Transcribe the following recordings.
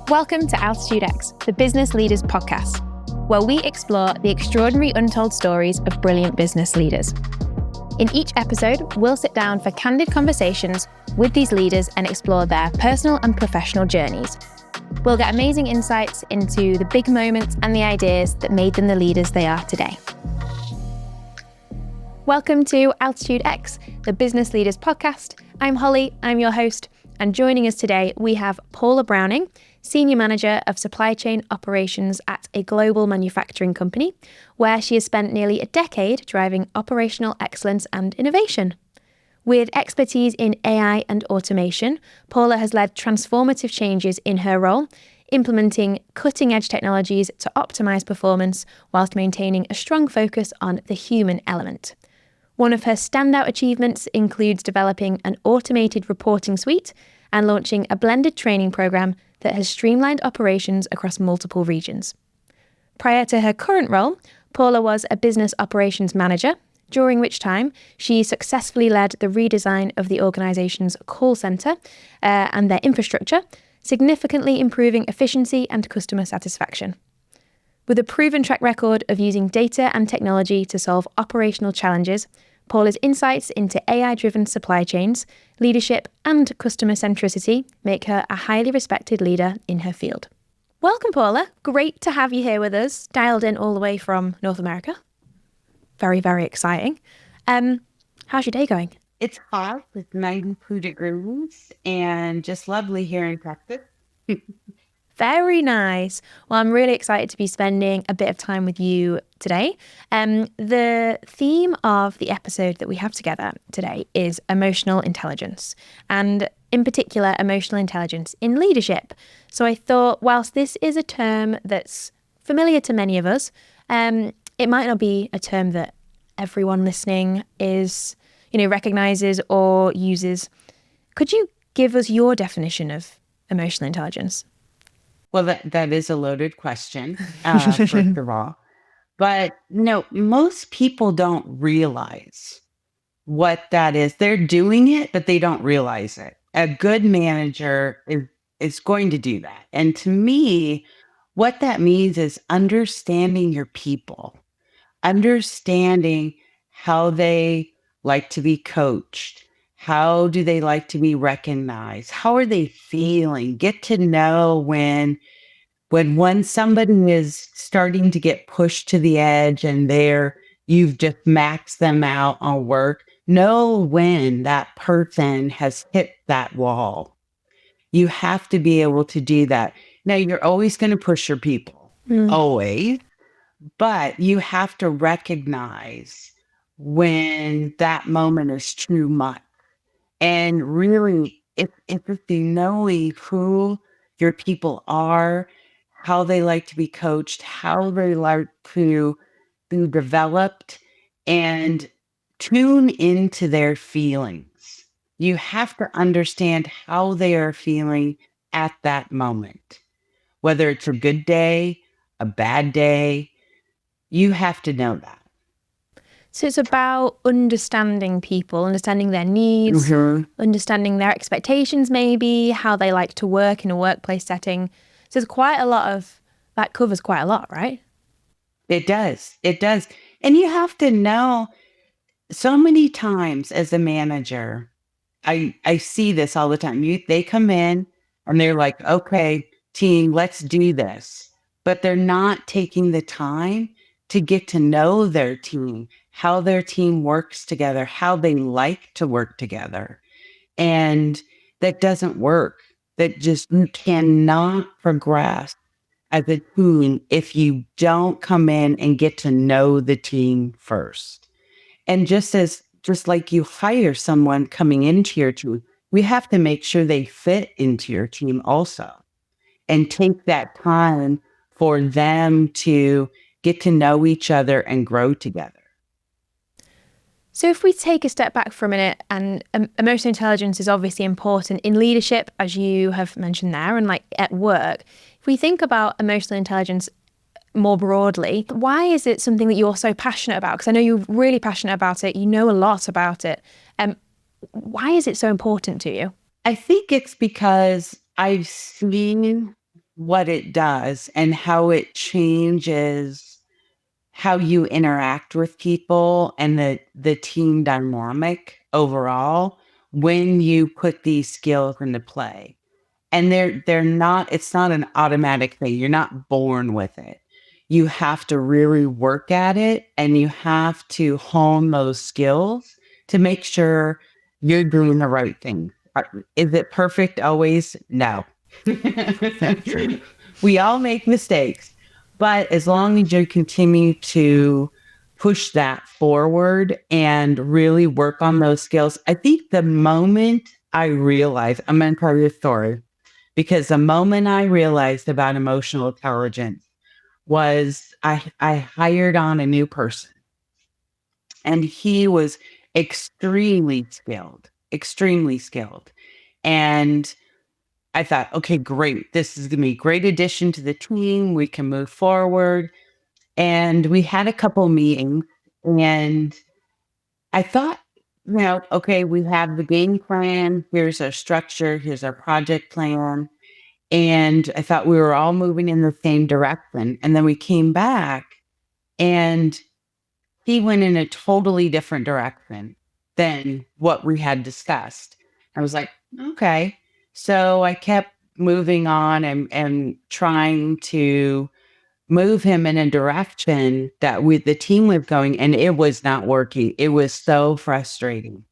Welcome to AltitudeX, the Business Leaders Podcast, where we explore the extraordinary untold stories of brilliant business leaders. In each episode, we'll sit down for candid conversations with these leaders and explore their personal and professional journeys. We'll get amazing insights into the big moments and the ideas that made them the leaders they are today. Welcome to AltitudeX, the Business Leaders Podcast. I'm Holly, I'm your host, and joining us today, we have Paula Browning, Senior Manager of Supply Chain Operations at a global manufacturing company, where she has spent nearly a decade driving operational excellence and innovation. With expertise in AI and automation, Paula has led transformative changes in her role, implementing cutting-edge technologies to optimize performance whilst maintaining a strong focus on the human element. One of her standout achievements includes developing an automated reporting suite and launching a blended training program that has streamlined operations across multiple regions. Prior to her current role, Paula was a business operations manager, during which time she successfully led the redesign of the organization's call center and their infrastructure, significantly improving efficiency and customer satisfaction. With a proven track record of using data and technology to solve operational challenges, Paula's insights into AI-driven supply chains, leadership, and customer centricity make her a highly respected leader in her field. Welcome, Paula. Great to have you here with us, dialed in all the way from North America. Very, very exciting. How's your day going? It's hot with 92 degrees and just lovely here in Texas. Very nice. Well, I'm really excited to be spending a bit of time with you today. The theme of the episode that we have together today is emotional intelligence, and in particular, emotional intelligence in leadership. So I thought, whilst this is a term that's familiar to many of us, it might not be a term that everyone listening recognizes or uses. Could you give us your definition of emotional intelligence? Well, that is a loaded question, first of all. But no, most people don't realize what that is. They're doing it, but they don't realize it. A good manager is going to do that. And to me, what that means is understanding your people, understanding how they like to be coached. How do they like to be recognized? How are they feeling? Get to know when somebody is starting to get pushed to the edge and you've just maxed them out on work. Know when that person has hit that wall. You have to be able to do that. Now, you're always going to push your people, always, but you have to recognize when that moment is too much. And really, if you know who your people are, how they like to be coached, how they like to be developed, and tune into their feelings. You have to understand how they are feeling at that moment. Whether it's a good day, a bad day, you have to know that. So it's about understanding people, understanding their needs, understanding their expectations maybe, how they like to work in a workplace setting. So that covers quite a lot, right? It does. And you have to know, so many times as a manager, I see this all the time. They come in and they're like, okay, team, let's do this. But they're not taking the time to get to know their team, how their team works together, how they like to work together. And that doesn't work. You cannot progress as a team if you don't come in and get to know the team first. And just like you hire someone coming into your team, we have to make sure they fit into your team also, and take that time for them to get to know each other and grow together. So if we take a step back for a minute, and emotional intelligence is obviously important in leadership, as you have mentioned there, and like at work, if we think about emotional intelligence more broadly, why is it something that you're so passionate about? Because I know you're really passionate about it. You know a lot about it. Why is it so important to you? I think it's because I've seen what it does and how it changes how you interact with people and the team dynamic overall when you put these skills into play. And they're not, it's not an automatic thing. You're not born with it. You have to really work at it, and you have to hone those skills to make sure you're doing the right thing. Is it perfect always? No. Very true. We all make mistakes, but as long as you continue to push that forward and really work on those skills, I think the moment I realized, I'm going to tell you a story, because the moment I realized about emotional intelligence was I hired on a new person, and he was extremely skilled, extremely skilled. And I thought, okay, great. This is going to be a great addition to the team. We can move forward. And we had a couple meetings, and I thought, okay, we have the game plan. Here's our structure. Here's our project plan. And I thought we were all moving in the same direction. And then we came back, and he went in a totally different direction than what we had discussed. I was like, okay. So I kept moving on and trying to move him in a direction that the team was going, and it was not working. It was so frustrating.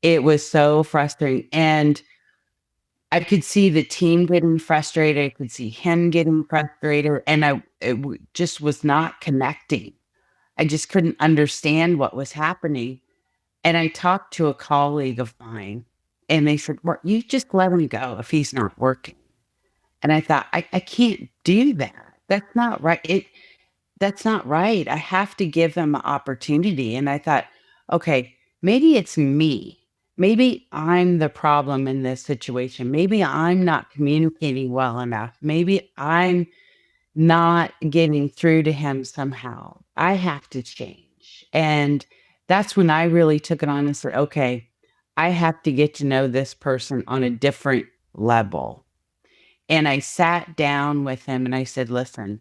It was so frustrating. And I could see the team getting frustrated. I could see him getting frustrated. And just was not connecting. I just couldn't understand what was happening. And I talked to a colleague of mine, and they said, well, you just let him go if he's not working. And I thought, I can't do that. That's not right. That's not right. I have to give them an opportunity. And I thought, okay, maybe it's me. Maybe I'm the problem in this situation. Maybe I'm not communicating well enough. Maybe I'm not getting through to him somehow. I have to change. And that's when I really took it on and said, okay, I have to get to know this person on a different level. And I sat down with him and I said, listen,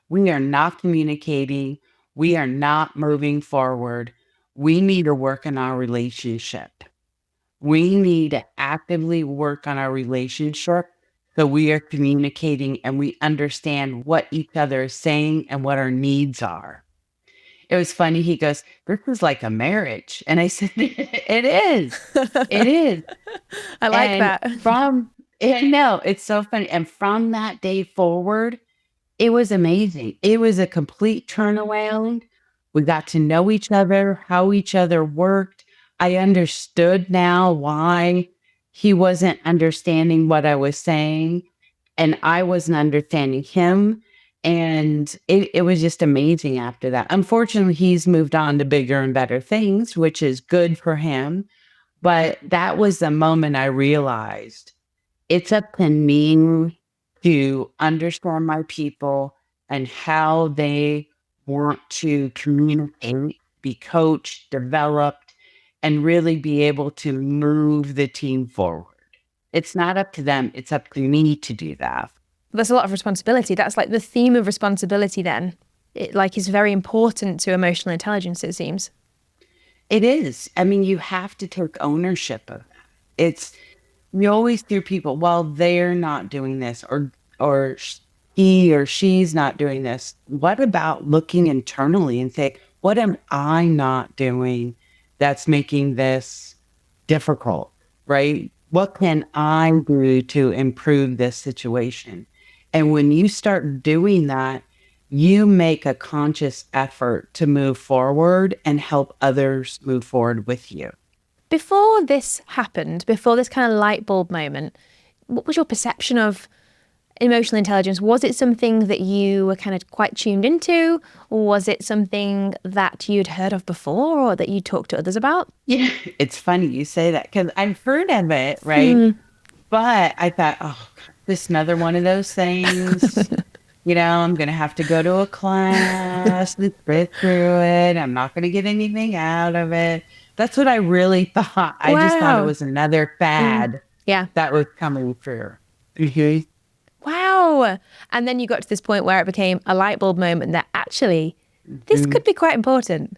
we are not communicating. We are not moving forward. We need to work on our relationship. We need to actively work on our relationship so we are communicating and we understand what each other is saying and what our needs are. It was funny. He goes, this is like a marriage. And I said, it is. It is. I like And that. I know, it's so funny. And from that day forward, it was amazing. It was a complete turnaround. We got to know each other, how each other worked. I understood now why he wasn't understanding what I was saying, and I wasn't understanding him. And it was just amazing after that. Unfortunately, he's moved on to bigger and better things, which is good for him. But that was the moment I realized it's up to me to understand my people and how they want to communicate, be coached, developed, and really be able to move the team forward. It's not up to them, it's up to me to do that. That's a lot of responsibility. That's like the theme of responsibility then. It like is very important to emotional intelligence, it seems. It is. I mean, you have to take ownership of that. It's you always hear people, well, they're not doing this, or he or she's not doing this. What about looking internally and say, what am I not doing that's making this difficult, right? What can I do to improve this situation? And when you start doing that, you make a conscious effort to move forward and help others move forward with you. Before this happened, before this kind of light bulb moment, what was your perception of emotional intelligence? Was it something that you were kind of quite tuned into? Or was it something that you'd heard of before or that you talked to others about? Yeah, it's funny you say that because I've heard of it, right? But I thought, oh, this another one of those things. I'm going to have to go to a class and sit through it. I'm not going to get anything out of it. That's what I really thought. I just thought it Wow. was another fad Yeah. that was coming through. Mhm. Wow. And then you got to this point where it became a light bulb moment that actually this could be quite important.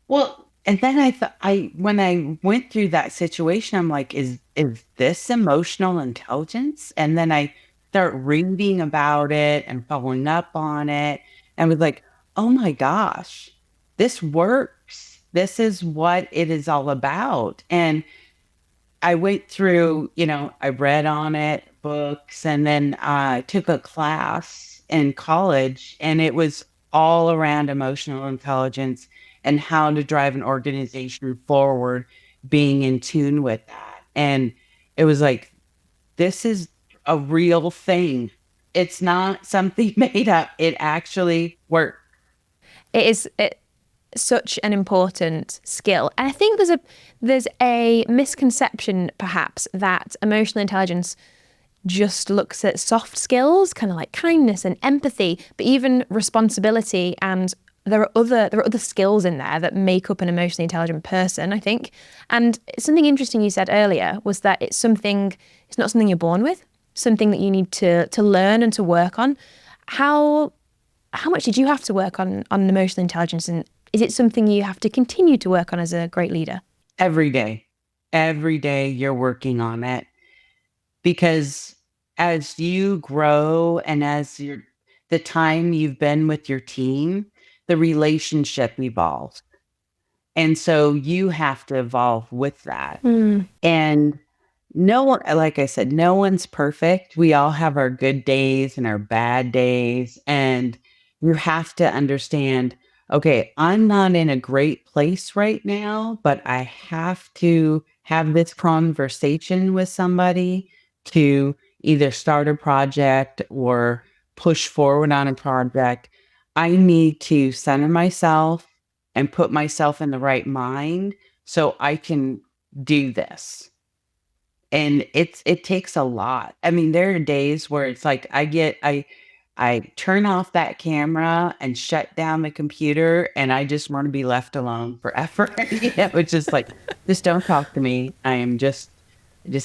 Well, and then I thought when I went through that situation, I'm like, is this emotional intelligence? And then I start reading about it and following up on it and was like, oh my gosh, this works. This is what it is all about. And I went through, I read on it, books, and then I took a class in college, and it was all around emotional intelligence and how to drive an organization forward, being in tune with that. And it was like, this is a real thing. It's not something made up. It actually works. It is such an important skill. And I think there's a misconception perhaps that emotional intelligence just looks at soft skills, kind of like kindness and empathy, but even responsibility, and there are other skills in there that make up an emotionally intelligent person, I think. And something interesting you said earlier was that it's not something you're born with, something that you need to learn and to work on. How much did you have to work on emotional intelligence, and is it something you have to continue to work on as a great leader? Every day. Every day you're working on it, because as you grow and as the time you've been with your team, the relationship evolves. And so you have to evolve with that. And no one, like I said, no one's perfect. We all have our good days and our bad days. And you have to understand, okay, I'm not in a great place right now, but I have to have this conversation with somebody to either start a project or push forward on a project. I need to center myself and put myself in the right mind so I can do this. And it takes a lot. I mean, there are days where it's like I turn off that camera and shut down the computer, and I just want to be left alone forever. It's just like, just don't talk to me. I just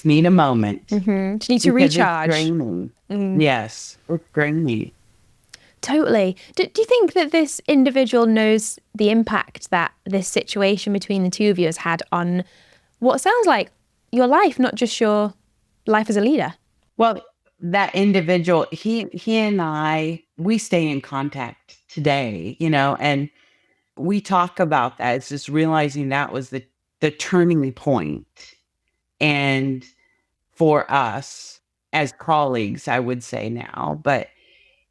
need a moment Just need to because it's recharge. draining. Yes, it's draining. Totally. Do you think that this individual knows the impact that this situation between the two of you has had on what sounds like your life, not just your life as a leader? Well, that individual, he and I, we stay in contact today, and we talk about that. It's just realizing that was the turning point. And for us as colleagues, I would say now, but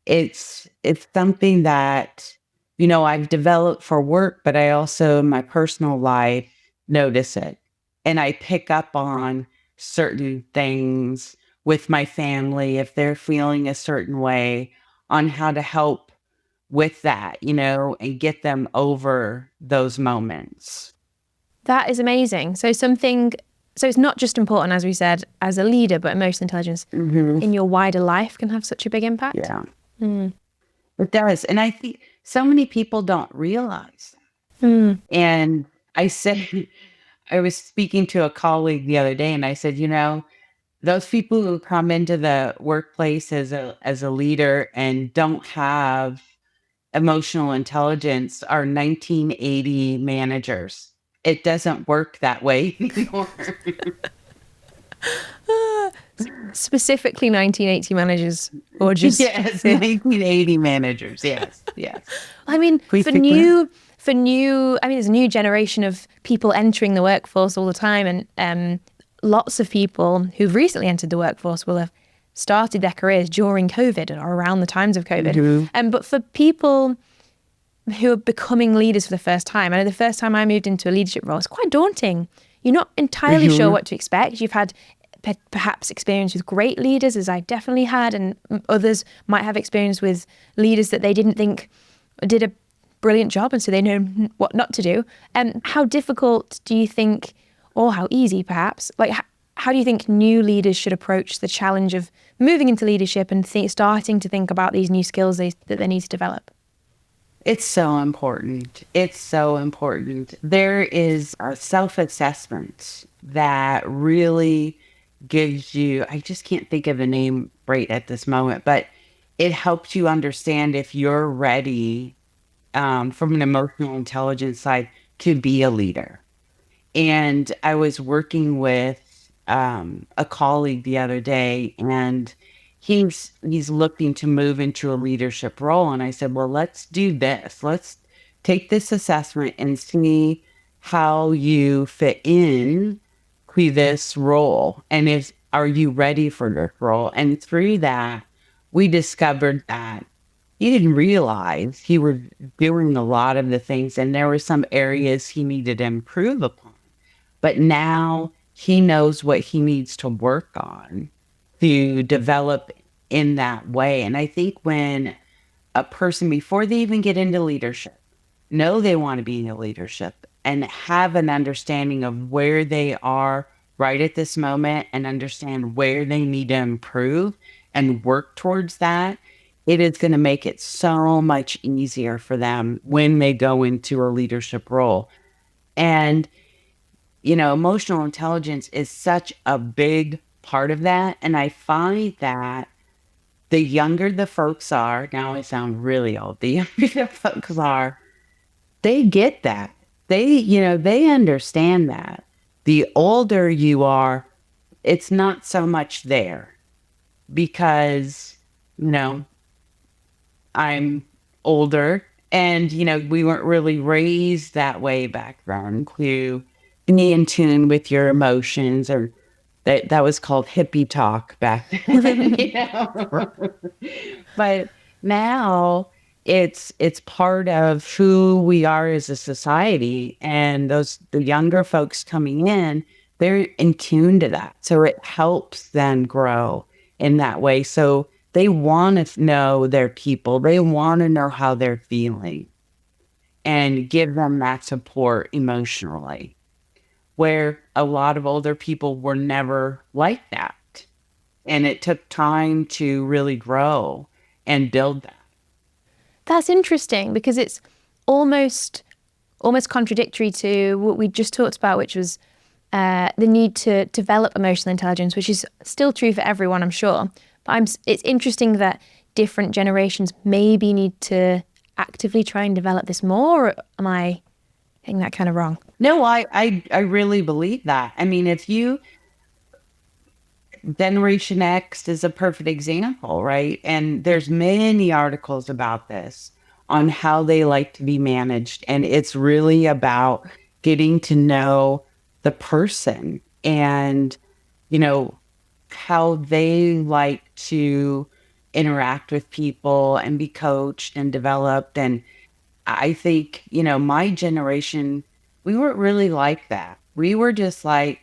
it's something that, I've developed for work, but I also in my personal life notice it. And I pick up on certain things with my family if they're feeling a certain way, on how to help with that, and get them over those moments. That is amazing. So it's not just important, as we said, as a leader, but emotional intelligence in your wider life can have such a big impact. Yeah. It does. And I think so many people don't realize that. And I said, I was speaking to a colleague the other day, and I said, those people who come into the workplace as a leader and don't have emotional intelligence are 1980 managers. It doesn't work that way anymore. Specifically 1980 managers, or just... Yes, 1980 managers. Yes, yes. I mean, Please for pick new, I mean, there's a new generation of people entering the workforce all the time, and lots of people who've recently entered the workforce will have started their careers during COVID or around the times of COVID. But for people who are becoming leaders for the first time, I know the first time I moved into a leadership role, it's quite daunting. You're not entirely sure what to expect. You've had perhaps experience with great leaders, as I definitely had, and others might have experience with leaders that they didn't think did a brilliant job, and so they know what not to do. And how difficult do you think, or how easy perhaps, like how do you think new leaders should approach the challenge of moving into leadership and starting to think about these new skills that they need to develop? It's so important. It's so important. There is a self-assessment that really gives you, I just can't think of the name right at this moment, but it helps you understand if you're ready from an emotional intelligence side to be a leader. And I was working with a colleague the other day, and he's looking to move into a leadership role. And I said, well, let's do this. Let's take this assessment and see how you fit in to this role, and is are you ready for this role? And through that, we discovered that he didn't realize he was doing a lot of the things, and there were some areas he needed to improve upon. But now he knows what he needs to work on to develop in that way. And I think when a person, before they even get into leadership, know they want to be in leadership and have an understanding of where they are right at this moment and understand where they need to improve and work towards that, it is going to make it so much easier for them when they go into a leadership role. And emotional intelligence is such a big part of that. And I find that the younger the folks are, now I sound really old, the younger the folks are, they get that. They understand that. The older you are, it's not so much there because, you know, I'm older and, we weren't really raised that way back then to be in tune with your emotions, or that was called hippie talk back then. But now it's part of who we are as a society, and the younger folks coming in, they're in tune to that. So it helps them grow in that way. So they want to know their people. They want to know how they're feeling and give them that support emotionally, where a lot of older people were never like that. And it took time to really grow and build that. That's interesting because it's almost contradictory to what we just talked about, which was the need to develop emotional intelligence, which is still true for everyone, I'm sure. But it's interesting that different generations maybe need to actively try and develop this more. Or am I getting that kind of wrong? No, I really believe that. I mean, if you Generation X is a perfect example, right? And there's many articles about this on how they like to be managed. And it's really about getting to know the person and, how they like to interact with people and be coached and developed. And I think, my generation, we weren't really like that. We were just like,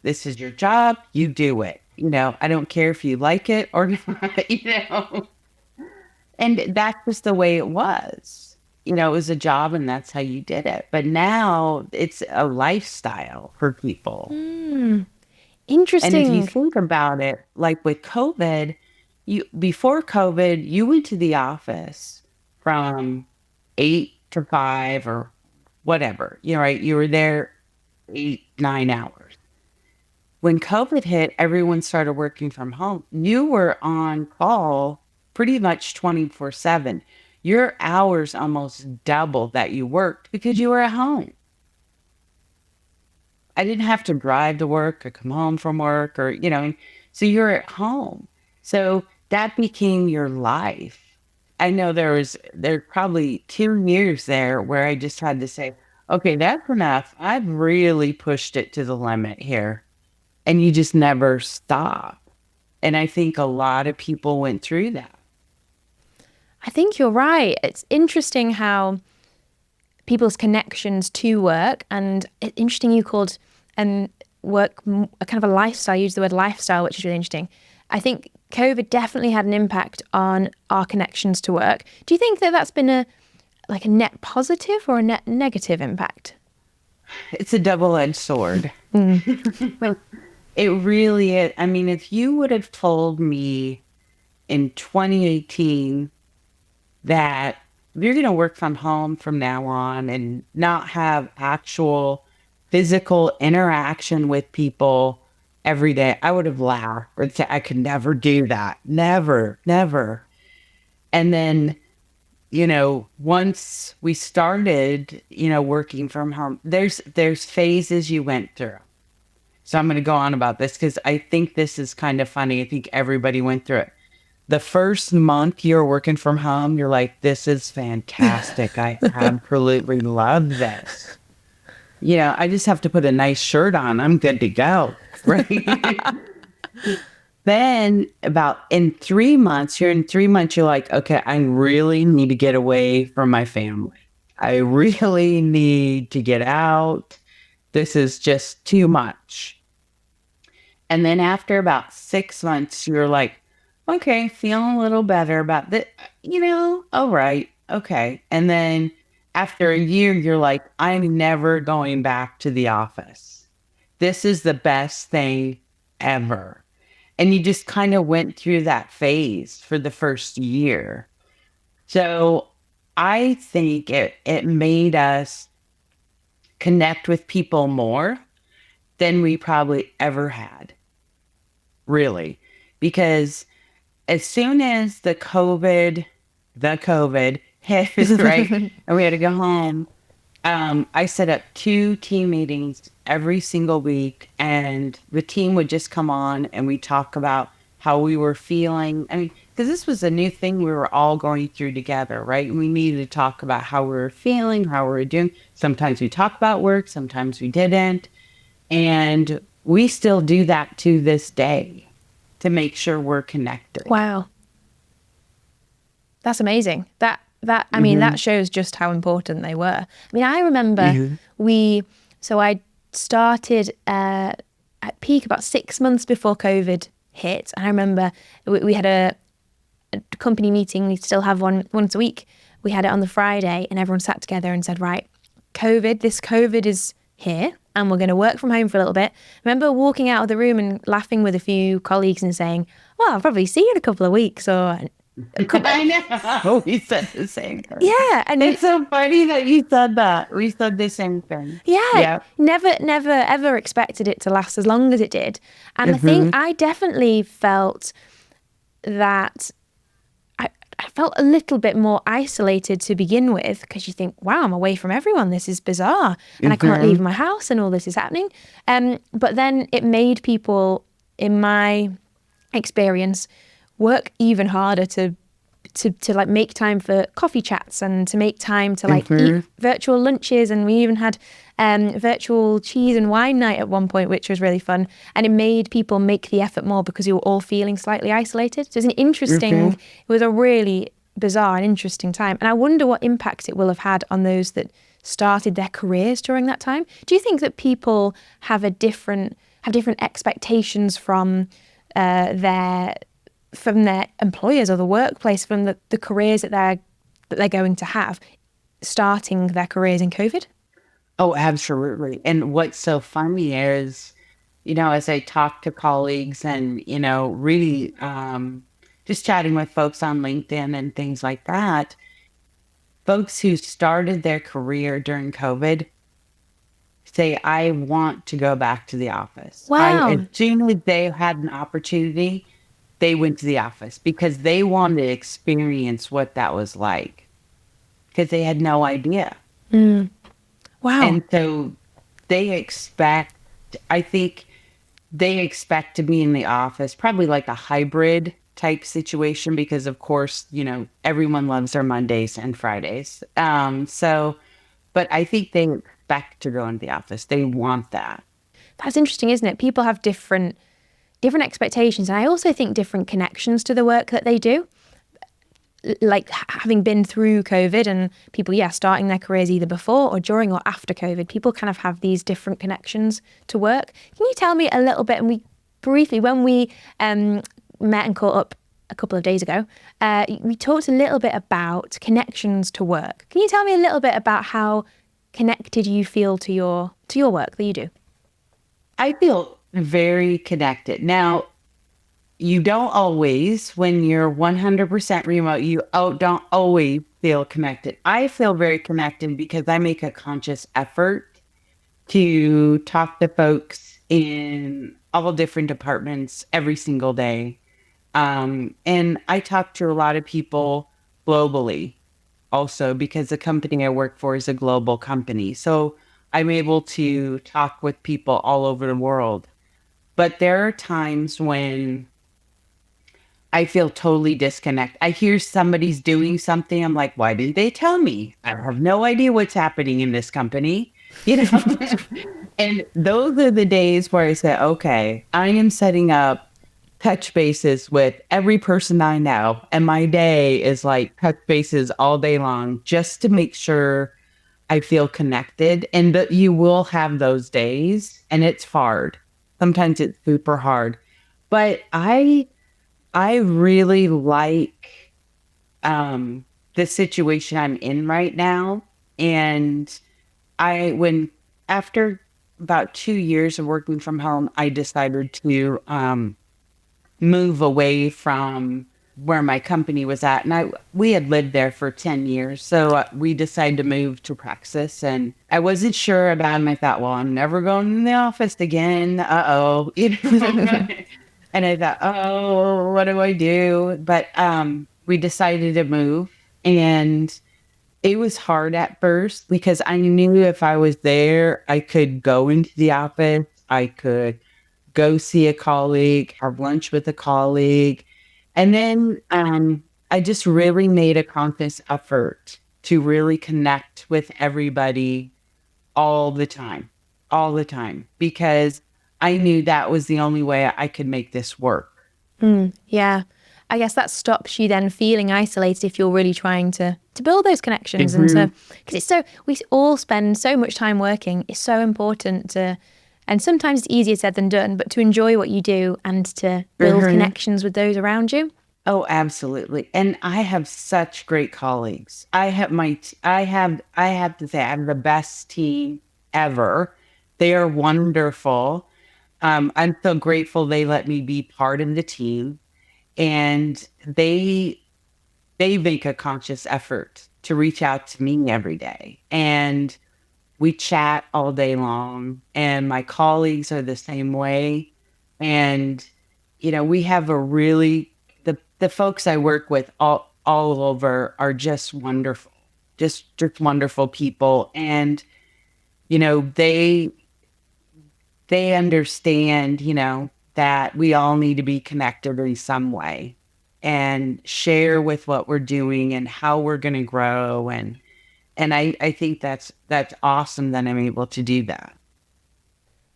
this is your job, you do it. I don't care if you like it or not. And that's just the way it was. It was a job and that's how you did it. But now it's a lifestyle for people. And if you Interesting. think about it, like with COVID, before COVID, you went to the office from 8 to 5 or whatever, right? You were there 8, 9 hours. When COVID hit, everyone started working from home. You were on call pretty much 24/7. Your hours almost doubled that you worked because you were at home. I didn't have to drive to work or come home from work or, so you're at home. So that became your life. I know there probably 2 years there where I just had to say, okay, that's enough. I've really pushed it to the limit here. And you just never stop. And I think a lot of people went through that. I think you're right. It's interesting how people's connections to work, and it's interesting you called work a kind of a lifestyle. You used the word lifestyle, which is really interesting. I think COVID definitely had an impact on our connections to work. Do you think that that's been a net positive or a net negative impact? It's a double-edged sword. It really is. I mean, if you would have told me in 2018 that you're going to work from home from now on and not have actual physical interaction with people every day, I would have laughed or said, I could never do that. Never, never. And then, once we started, working from home, there's phases you went through. So I'm going to go on about this because I think this is kind of funny. I think everybody went through it. The first month you're working from home, you're like, this is fantastic. I absolutely love this. I just have to put a nice shirt on. I'm good to go. Right. Then about in 3 months, you're like, okay, I really need to get away from my family. I really need to get out. This is just too much. And then after about 6 months, you're like, okay, feeling a little better about that, all right, okay. And then after a year, you're like, I'm never going back to the office. This is the best thing ever. And you just kind of went through that phase for the first year. So I think it made us connect with people more than we probably ever had, really. Because as soon as the COVID hit, right, and we had to go home, I set up 2 team meetings every single week, and the team would just come on and we talk about how we were feeling. I mean, because this was a new thing we were all going through together, right? We needed to talk about how we were feeling, how we were doing. Sometimes we talked about work, sometimes we didn't. And we still do that to this day to make sure we're connected. Wow. That's amazing. I mean, that shows just how important they were. I mean, I remember I started at peak about 6 months before COVID hit. And I remember we had a company meeting. We still have one once a week. We had it on the Friday and everyone sat together and said, right, this COVID is here and we're going to work from home for a little bit. I remember walking out of the room and laughing with a few colleagues and saying, well, I'll probably see you in a couple of weeks or I know. We said the same thing. Yeah. And it's so funny that you said that. We said the same thing. Yeah. Never, ever expected it to last as long as it did. And I think I definitely felt that I felt a little bit more isolated to begin with because you think, wow, I'm away from everyone. This is bizarre. And I can't leave my house and all this is happening. But then it made people, in my experience, work even harder to like make time for coffee chats and to make time to like eat virtual lunches. And we even had virtual cheese and wine night at one point, which was really fun. And it made people make the effort more because we were all feeling slightly isolated. So it was a really bizarre and interesting time. And I wonder what impact it will have had on those that started their careers during that time. Do you think that people have different expectations from their employers or the workplace, from the careers that they're going to have, starting their careers in COVID? Oh, absolutely. And what's so funny is, as I talk to colleagues and, really just chatting with folks on LinkedIn and things like that, folks who started their career during COVID say, I want to go back to the office. Wow. As soon as they had an opportunity, they went to the office because they wanted to experience what that was like because they had no idea. Wow. And so I think they expect to be in the office, probably like a hybrid type situation because, of course, everyone loves their Mondays and Fridays. But I think they expect to go into the office. They want that. That's interesting, isn't it? People have different expectations. And I also think different connections to the work that they do. Like having been through COVID and people, starting their careers either before or during or after COVID, people kind of have these different connections to work. Can you tell me a little bit, and we briefly, when we met and caught up a couple of days ago, we talked a little bit about connections to work. Can you tell me a little bit about how connected you feel to your work that you do? I feel very connected. Now, you don't always, when you're 100% remote, you don't always feel connected. I feel very connected because I make a conscious effort to talk to folks in all different departments every single day. And I talk to a lot of people globally also because the company I work for is a global company. So I'm able to talk with people all over the world. But there are times when I feel totally disconnected. I hear somebody's doing something. I'm like, why didn't they tell me? I have no idea what's happening in this company, you know? And those are the days where I say, okay, I am setting up touch bases with every person I know. And my day is like touch bases all day long just to make sure I feel connected. And that you will have those days and it's hard. Sometimes it's super hard. But I really like the situation I'm in right now. And when after about 2 years of working from home, I decided to move away from where my company was at. And we had lived there for 10 years. So we decided to move to Praxis. And I wasn't sure about it. And I thought, well, I'm never going in the office again. Uh-oh. You know? And I thought, oh, what do I do? But we decided to move. And it was hard at first because I knew if I was there, I could go into the office. I could go see a colleague, have lunch with a colleague. And then I just really made a conscious effort to really connect with everybody all the time, because I knew that was the only way I could make this work. Yeah. I guess that stops you then feeling isolated if you're really trying to build those connections and to, because it's so, we all spend so much time working. It's so important to, and sometimes it's easier said than done, but to enjoy what you do and to build connections with those around you. Oh, absolutely. And I have such great colleagues. I have to say I have the best team ever. They are wonderful. I'm so grateful they let me be part of the team, and they make a conscious effort to reach out to me every day. And we chat all day long, and my colleagues are the same way. And we have a really the folks I work with all over are just wonderful, just wonderful people. And they understand that we all need to be connected in some way and share with what we're doing and how we're going to grow. And I think that's awesome that I'm able to do that.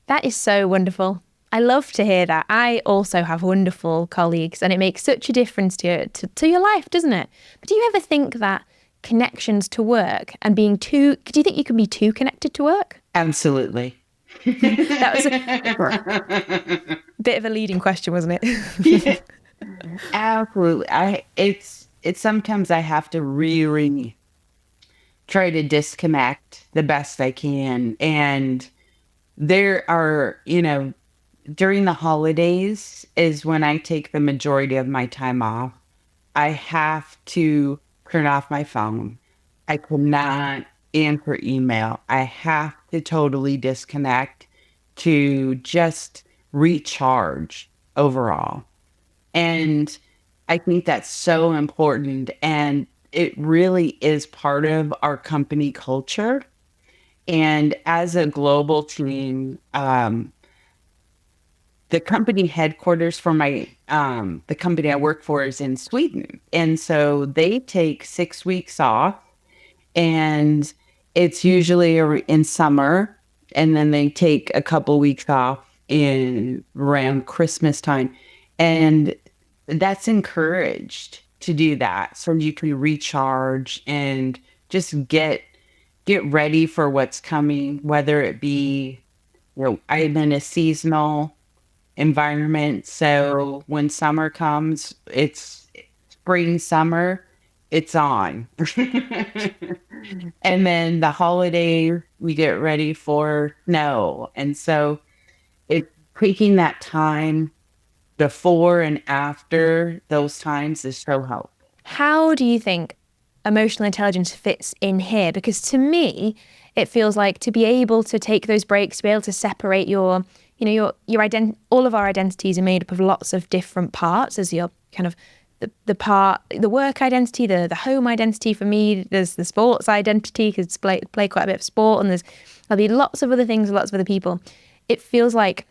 That is so wonderful. I love to hear that. I also have wonderful colleagues and it makes such a difference to your life, doesn't it? But do you ever think that connections to work and do you think you can be too connected to work? Absolutely. That was a bit of a leading question, wasn't it? Yeah, absolutely. It's sometimes I have to really try to disconnect the best I can. And there are, during the holidays is when I take the majority of my time off. I have to turn off my phone. I cannot answer email. I have to totally disconnect to just recharge overall. And I think that's so important. And it really is part of our company culture. And as a global team, the company headquarters for the company I work for is in Sweden. And so they take 6 weeks off, and it's usually in summer. And then they take a couple weeks off in around Christmas time. And that's encouraged to do that so you can recharge and just get ready for what's coming, whether it be, I'm in a seasonal environment. So when summer comes, it's spring, summer, it's on. And then the holiday, we get ready for snow. And so it's taking that time before and after those times is so helpful. How do you think emotional intelligence fits in here? Because to me, it feels like to be able to take those breaks, to be able to separate your all of our identities are made up of lots of different parts. As your kind of the work identity, the home identity. For me, there's the sports identity because play quite a bit of sport, and there'll be lots of other things, lots of other people. It feels like,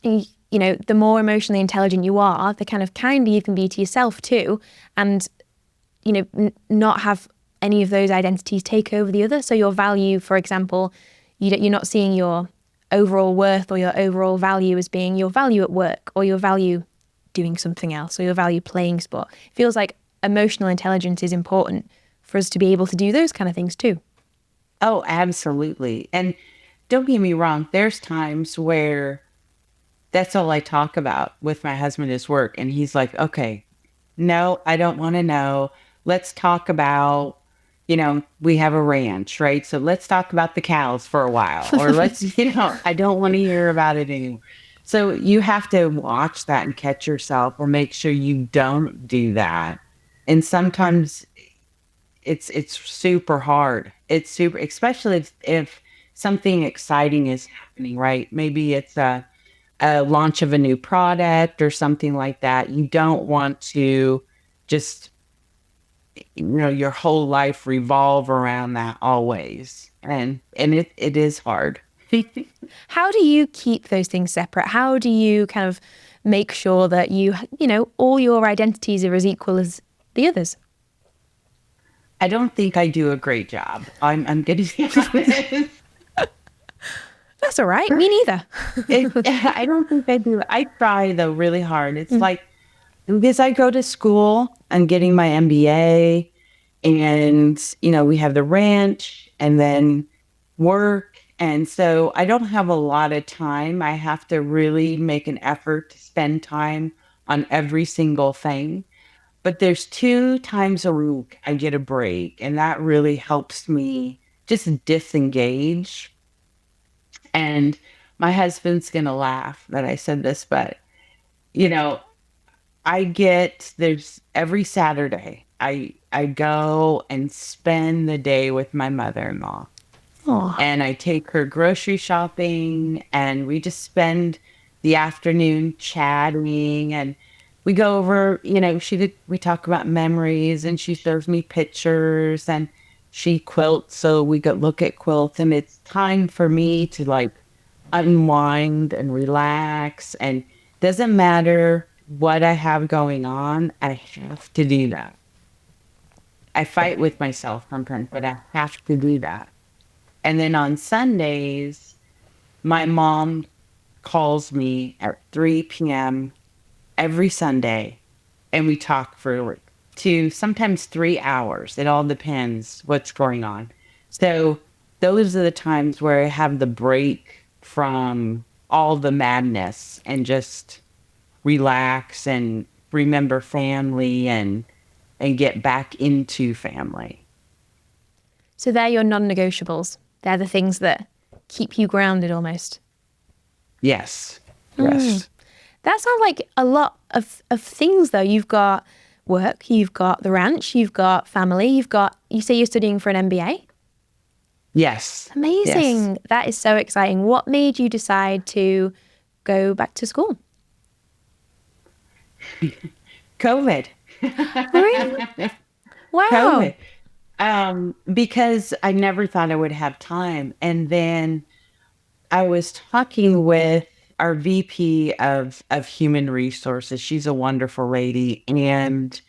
the more emotionally intelligent you are, the kind of kinder you can be to yourself too, and not have any of those identities take over the other. So your value, for example, you're not seeing your overall worth or your overall value as being your value at work or your value doing something else or your value playing sport. It feels like emotional intelligence is important for us to be able to do those kind of things too. Oh, absolutely. And don't get me wrong, there's times where that's all I talk about with my husband is work. And he's like, okay, no, I don't want to know. Let's talk about, we have a ranch, right? So let's talk about the cows for a while, or I don't want to hear about it anymore. So you have to watch that and catch yourself or make sure you don't do that. And sometimes it's super hard. It's super, especially if something exciting is happening, right? Maybe it's a launch of a new product or something like that. You don't want to just, your whole life revolve around that always. And it is hard. How do you keep those things separate? How do you kind of make sure that all your identities are as equal as the others? I don't think I do a great job. I'm going to be honest. That's all right. Me neither. I don't think I do. I try though really hard. It's like, because I go to school, I'm getting my MBA, and we have the ranch and then work. And so I don't have a lot of time. I have to really make an effort to spend time on every single thing. But there's 2 times a week I get a break, and that really helps me just disengage. And my husband's going to laugh that I said this, but you know, there's every Saturday, I go and spend the day with my mother-in-law. Oh, And I take her grocery shopping, and we just spend the afternoon chatting, and we go over, we talk about memories, and she shows me pictures, and she quilts, so we go look at quilts, and it's time for me to like unwind and relax, and doesn't matter what I have going on, I have to do that. I fight with myself sometimes, but I have to do that. And then on Sundays, my mom calls me at 3 p.m. every Sunday, and we talk for like sometimes 3 hours. It all depends what's going on. So those are the times where I have the break from all the madness and just relax and remember family and get back into family. so they're your non-negotiables. They're the things that keep you grounded almost. Yes. Yes. That sounds like a lot of things though. You've got work, you've got the ranch, you've got family, you say you're studying for an MBA? Yes. Amazing. Yes. That is so exciting. What made you decide to go back to school? COVID. Really? Wow. COVID. Because I never thought I would have time. And then I was talking with our VP of human resources. She's a wonderful lady. And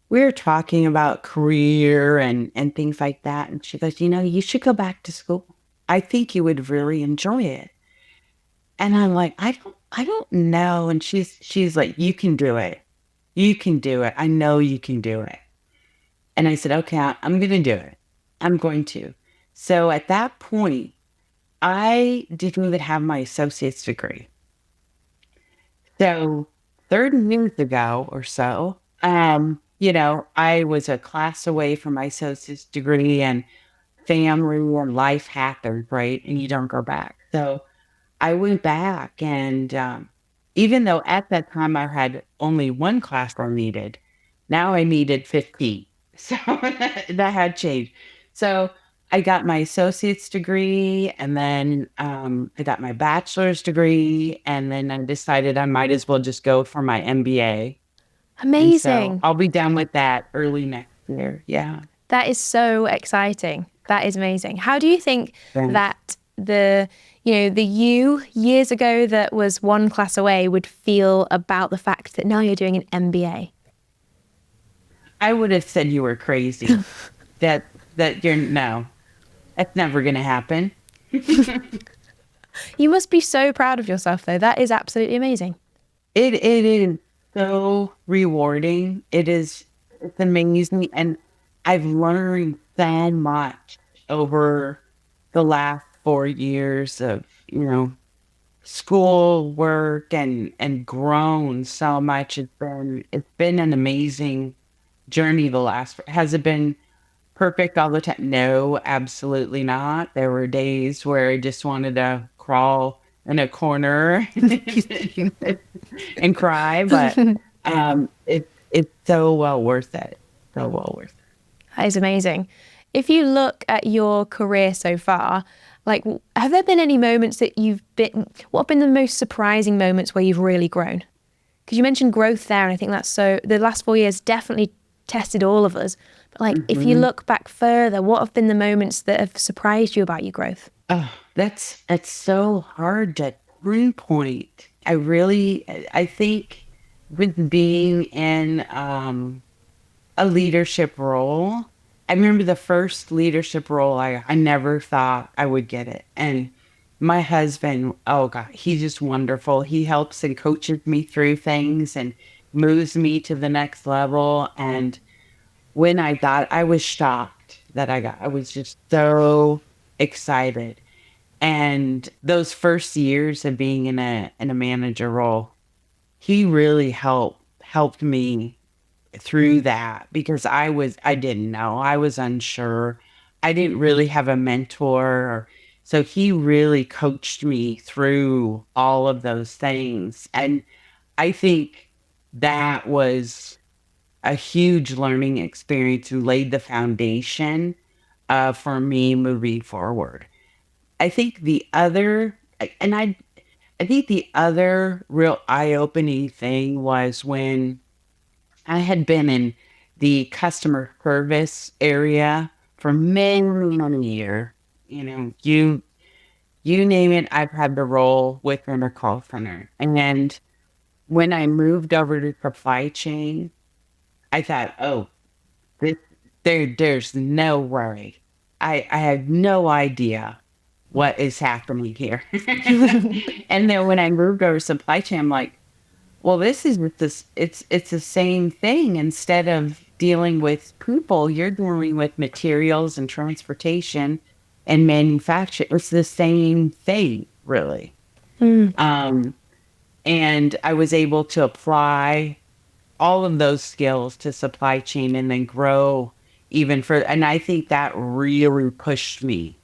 we were talking about career and things like that. And she goes, you should go back to school. I think you would really enjoy it. And I'm like, I don't know. And she's like, you can do it. You can do it. I know you can do it. And I said, okay, I'm going to do it. I'm going to. So at that point, I didn't even have my associate's degree. So 30 years ago or so, I was a class away from my associate's degree, and family and life happened, right? And you don't go back. So I went back, and even though at that time I had only one class I needed, now I needed 15. So that had changed. So I got my associate's degree, and then I got my bachelor's degree, and then I decided I might as well just go for my MBA. And so Amazing. I'll be done with that early next year. Yeah. That is so exciting. That is amazing. How do you think Thanks. that the you years ago that was one class away would feel about the fact that now you're doing an MBA? I would have said you were crazy. That you're no, that's never going to happen. You must be so proud of yourself though. That is absolutely amazing. It is so rewarding. It's amazing, and I've learned so much over the last 4 years of school work and grown so much. It's been an amazing journey. The last has it been perfect all the time? No, absolutely not. There were days where I just wanted to crawl in a corner and cry, but it's so well worth it. So well worth it. That is amazing. If you look at your career so far, like, have there been any moments that what have been the most surprising moments where you've really grown? Because you mentioned growth there, and I think that's so, the last 4 years definitely tested all of us. But like, if you Mhm. look back further, what have been the moments that have surprised you about your growth? Oh, that's so hard to pinpoint. I think with being in a leadership role. I remember the first leadership role, I never thought I would get it. And my husband, oh God, he's just wonderful. He helps and coaches me through things and moves me to the next level. And when I got, I was shocked that I was just so excited. And those first years of being in a manager role, he really helped me through that because I didn't know. I was unsure. I didn't really have a mentor. So he really coached me through all of those things. And I think that was a huge learning experience who laid the foundation for me moving forward. I think the other, and I think the other real eye-opening thing was when I had been in the customer service area for many, many years. You name it, I've had the role within a call center. And when I moved over to supply chain, I thought, oh, this, there's no worry. I have no idea what is happening here. And then when I moved over to supply chain, I'm like, well, this is with this. It's the same thing. Instead of dealing with people, you're dealing with materials and transportation and manufacture. It's the same thing, really. Mm. Um, and I was able to apply all of those skills to supply chain and then grow even further. And I think that really pushed me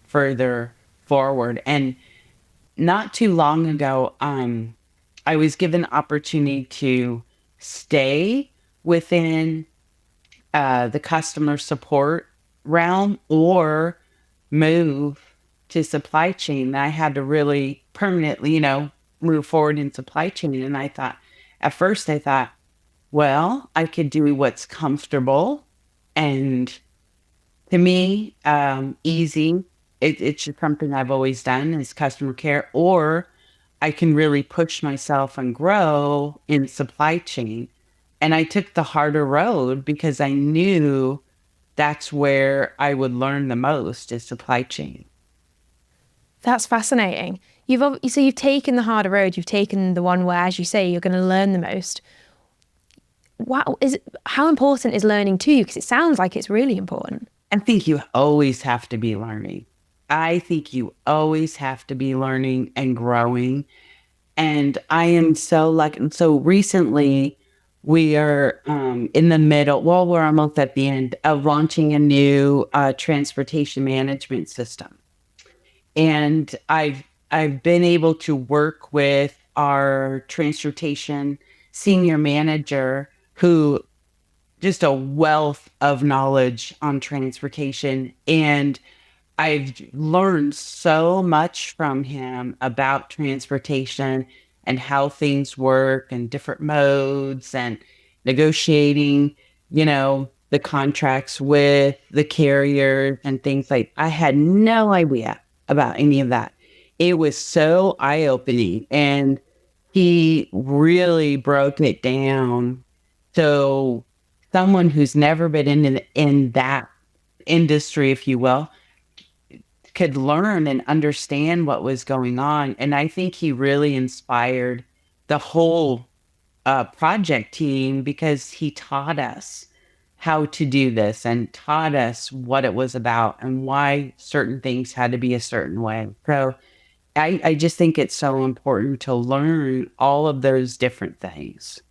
further forward. And not too long ago, I was given the opportunity to stay within the customer support realm or move to supply chain. I had to really permanently, move forward in supply chain. And at first, I thought, well, I could do what's comfortable and to me, easy. It's just something I've always done is customer care, or I can really push myself and grow in supply chain. And I took the harder road because I knew that's where I would learn the most is supply chain. That's fascinating. So you've taken the harder road. You've taken the one where, as you say, you're going to learn the most. How important is learning to you? Because it sounds like it's really important. I think you always have to be learning. I think you always have to be learning and growing. And I am so lucky. And so recently, we are in the middle, well, we're almost at the end of launching a new transportation management system. And I've been able to work with our transportation senior manager who just a wealth of knowledge on transportation. And I've learned so much from him about transportation and how things work and different modes and negotiating, the contracts with the carrier and things like I had no idea about any of that. It was so eye-opening and he really broke it down. So someone who's never been in that industry, if you will, could learn and understand what was going on. And I think he really inspired the whole project team because he taught us how to do this and taught us what it was about and why certain things had to be a certain way. So I just think it's so important to learn all of those different things.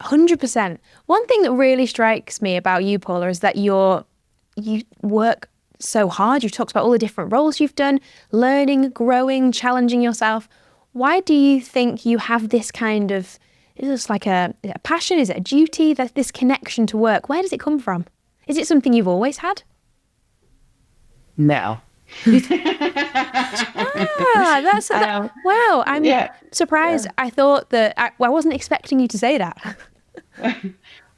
100%. One thing that really strikes me about you, Paula, is that you work so hard. You've talked about all the different roles you've done, learning, growing, challenging yourself. Why do you think you have this kind of, is this like a passion? Is it a duty? That this connection to work? Where does it come from? Is it something you've always had? No. Wow. I'm Yeah. surprised. Yeah. I thought that I wasn't expecting you to say that.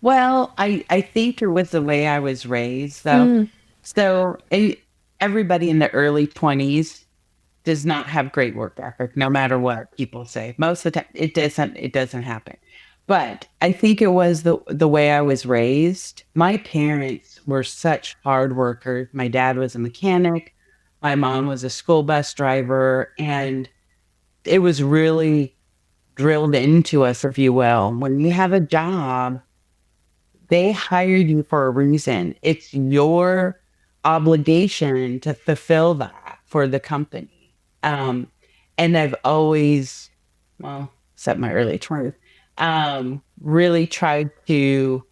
Well, I think it was the way I was raised, though. Mm, So everybody in the early 20s does not have great work ethic, no matter what people say. Most of the time, it doesn't happen. But I think it was the way I was raised. My parents were such hard workers. My dad was a mechanic. My mom was a school bus driver, and it was really drilled into us, if you will. When you have a job, they hired you for a reason. It's your obligation to fulfill that for the company. Um, and I've always, well, except my early 20s, really tried to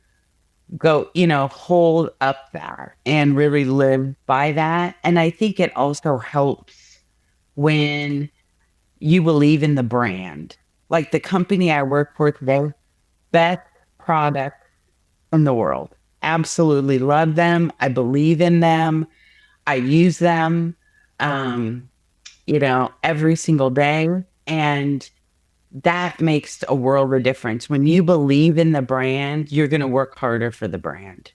go, hold up that and really live by that. And I think it also helps when you believe in the brand. Like the company I work for today, best product in the world. Absolutely love them. I believe in them. I use them, um, every single day. And that makes a world of difference. When you believe in the brand, you're going to work harder for the brand.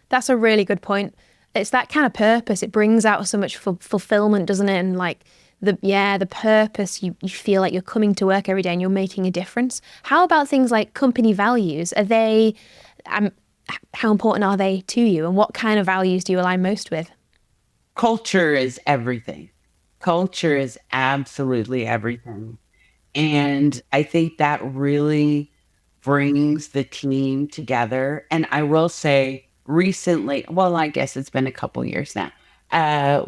that's a really good point. It's that kind of purpose. It brings out so much fulfillment, doesn't it? And like the purpose, you feel like you're coming to work every day and you're making a difference. How about things like company values? Are they, how important are they to you? And what kind of values do you align most with? Culture is everything. Culture is absolutely everything. And I think that really brings the team together. And I will say recently, well, I guess it's been a couple years now, uh,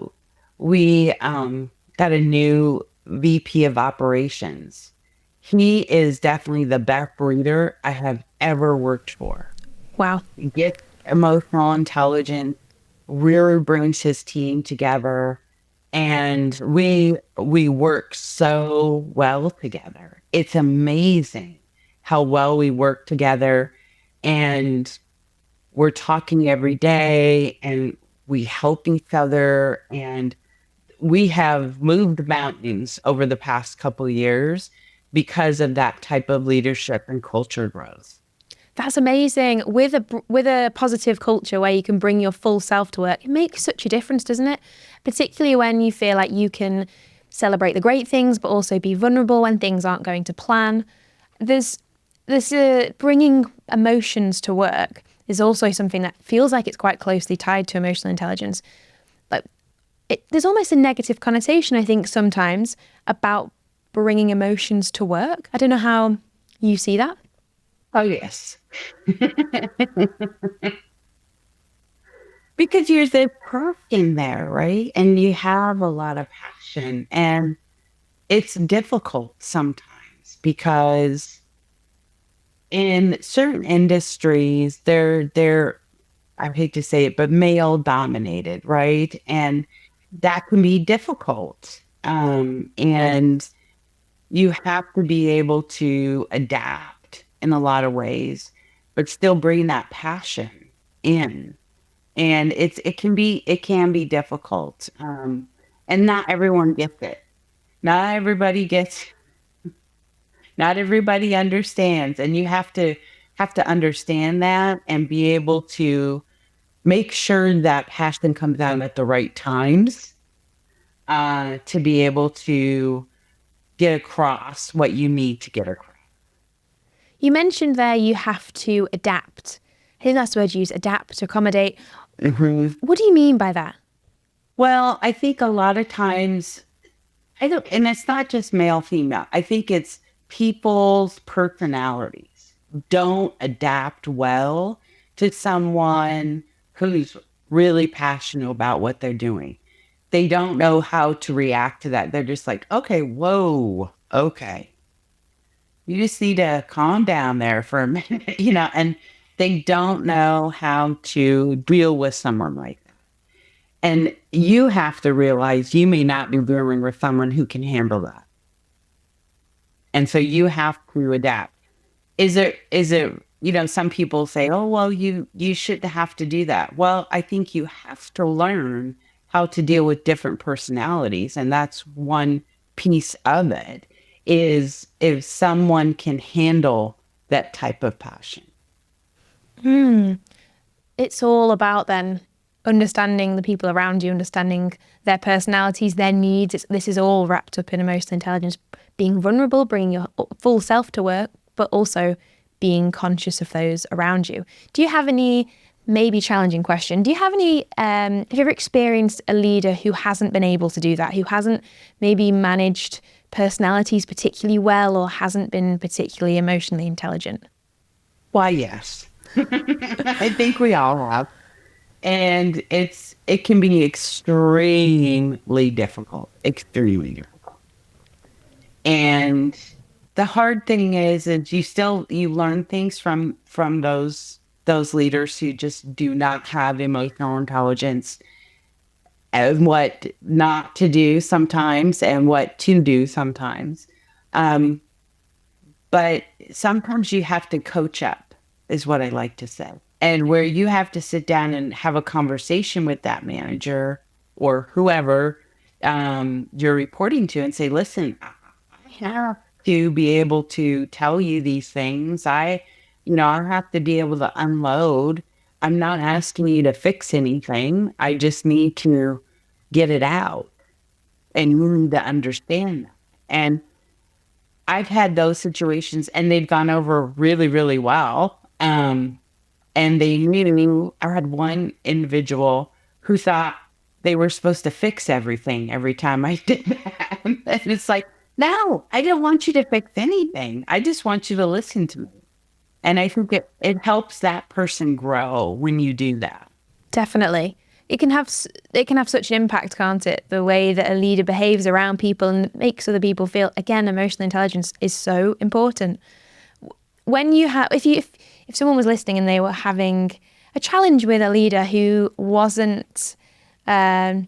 we got a new VP of operations. He is definitely the best leader I have ever worked for. Wow. He gets emotional intelligence, really brings his team together, and we work so well together. It's amazing how well we work together, and we're talking every day, and we help each other, and we have moved mountains over the past couple of years because of that type of leadership and culture growth. That's amazing. With a positive culture where you can bring your full self to work, it makes such a difference, doesn't it? Particularly when you feel like you can celebrate the great things, but also be vulnerable when things aren't going to plan. There's bringing emotions to work is also something that feels like it's quite closely tied to emotional intelligence. But there's almost a negative connotation, I think, sometimes about bringing emotions to work. I don't know how you see that. Oh, yes. Because you're the perf in there, right? And you have a lot of passion. And it's difficult sometimes because in certain industries, they're I hate to say it, but male dominated, right? And that can be difficult. And you have to be able to adapt in a lot of ways. but still bring that passion in. And it can be difficult. And not everyone gets it. Not everybody gets, not everybody understands. And you have to understand that and be able to make sure that passion comes out at the right times, to be able to get across what you need to get across. You mentioned there you have to adapt. I think that's the word you use, adapt, accommodate. Mhm. What do you mean by that? Well, I think a lot of times, I don't, and it's not just male, female. I think it's people's personalities don't adapt well to someone who's really passionate about what they're doing. They don't know how to react to that. They're just like, okay, whoa, okay. You just need to calm down there for a minute, and they don't know how to deal with someone like that. And you have to realize you may not be dealing with someone who can handle that. And so you have to adapt. Some people say, oh, well, you shouldn't have to do that. Well, I think you have to learn how to deal with different personalities. And that's one piece of it, is if someone can handle that type of passion. It's all about then understanding the people around you, understanding their personalities, their needs. This is all wrapped up in emotional intelligence, being vulnerable, bringing your full self to work, but also being conscious of those around you. Do you have any, maybe challenging question, do you have any, have you ever experienced a leader who hasn't been able to do that, who hasn't maybe managed personalities particularly well or hasn't been particularly emotionally intelligent? Why, yes. I think we all have. And it can be extremely difficult, extremely difficult. And the hard thing is you learn things from those leaders who just do not have emotional intelligence, and what not to do sometimes and what to do sometimes. Um, but sometimes you have to coach up, is what I like to say. And where you have to sit down and have a conversation with that manager or whoever you're reporting to and say, listen, I have to be able to tell you these things. I have to be able to unload. I'm not asking you to fix anything. I just need to get it out. And you need to understand that. And I've had those situations and they've gone over really, really well. And they knew, I had one individual who thought they were supposed to fix everything every time I did that. And it's like, no, I don't want you to fix anything. I just want you to listen to me. And I think it helps that person grow when you do that. Definitely. It can have such an impact, can't it? The way that a leader behaves around people and makes other people feel. Again, emotional intelligence is so important. When you have, if someone was listening and they were having a challenge with a leader who wasn't giving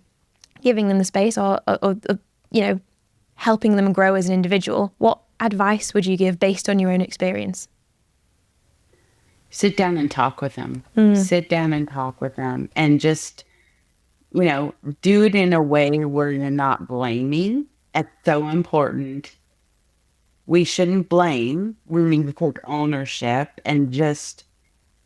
them the space or helping them grow as an individual, what advice would you give based on your own experience? Sit down and talk with them. Sit down and talk with them and just, do it in a way where you're not blaming. It's so important. We shouldn't blame. We need to take ownership and just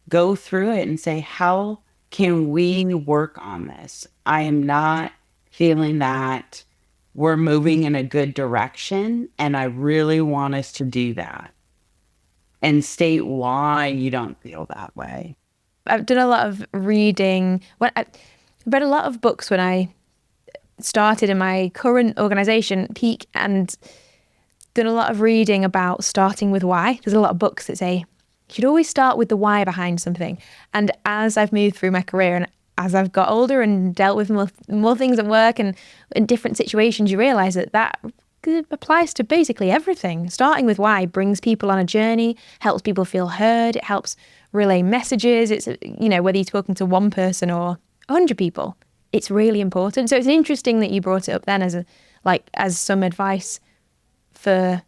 go through it and say, how can we work on this? I am not feeling that we're moving in a good direction, and I really want us to do that. And state why you don't feel that way. I've done a lot of reading. I read a lot of books when I started in my current organisation, Peak, and done a lot of reading about starting with why. There's a lot of books that say you should always start with the why behind something. And as I've moved through my career and as I've got older and dealt with more things at work and in different situations, you realise that applies to basically everything. Starting with why brings people on a journey, helps people feel heard, it helps relay messages. It's, whether you're talking to one person or 100 people, it's really important. So it's interesting that you brought it up then as some advice for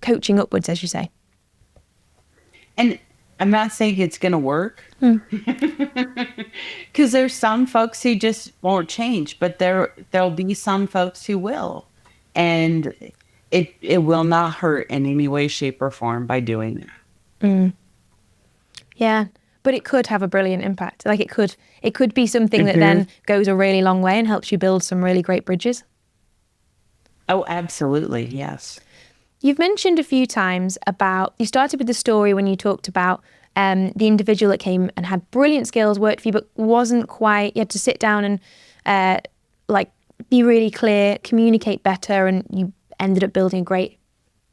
coaching upwards, as you say. And I'm not saying it's going to work Hmm. because there's some folks who just won't change, but there'll be some folks who will, and it will not hurt in any way, shape, or form by doing that. Mm. Yeah, but it could have a brilliant impact. Like it could be something that Mhm. then goes a really long way and helps you build some really great bridges. Oh, absolutely, yes. You've mentioned a few times about, you started with the story when you talked about the individual that came and had brilliant skills, worked for you, but wasn't quite, you had to sit down and like be really clear, communicate better, and you ended up building a great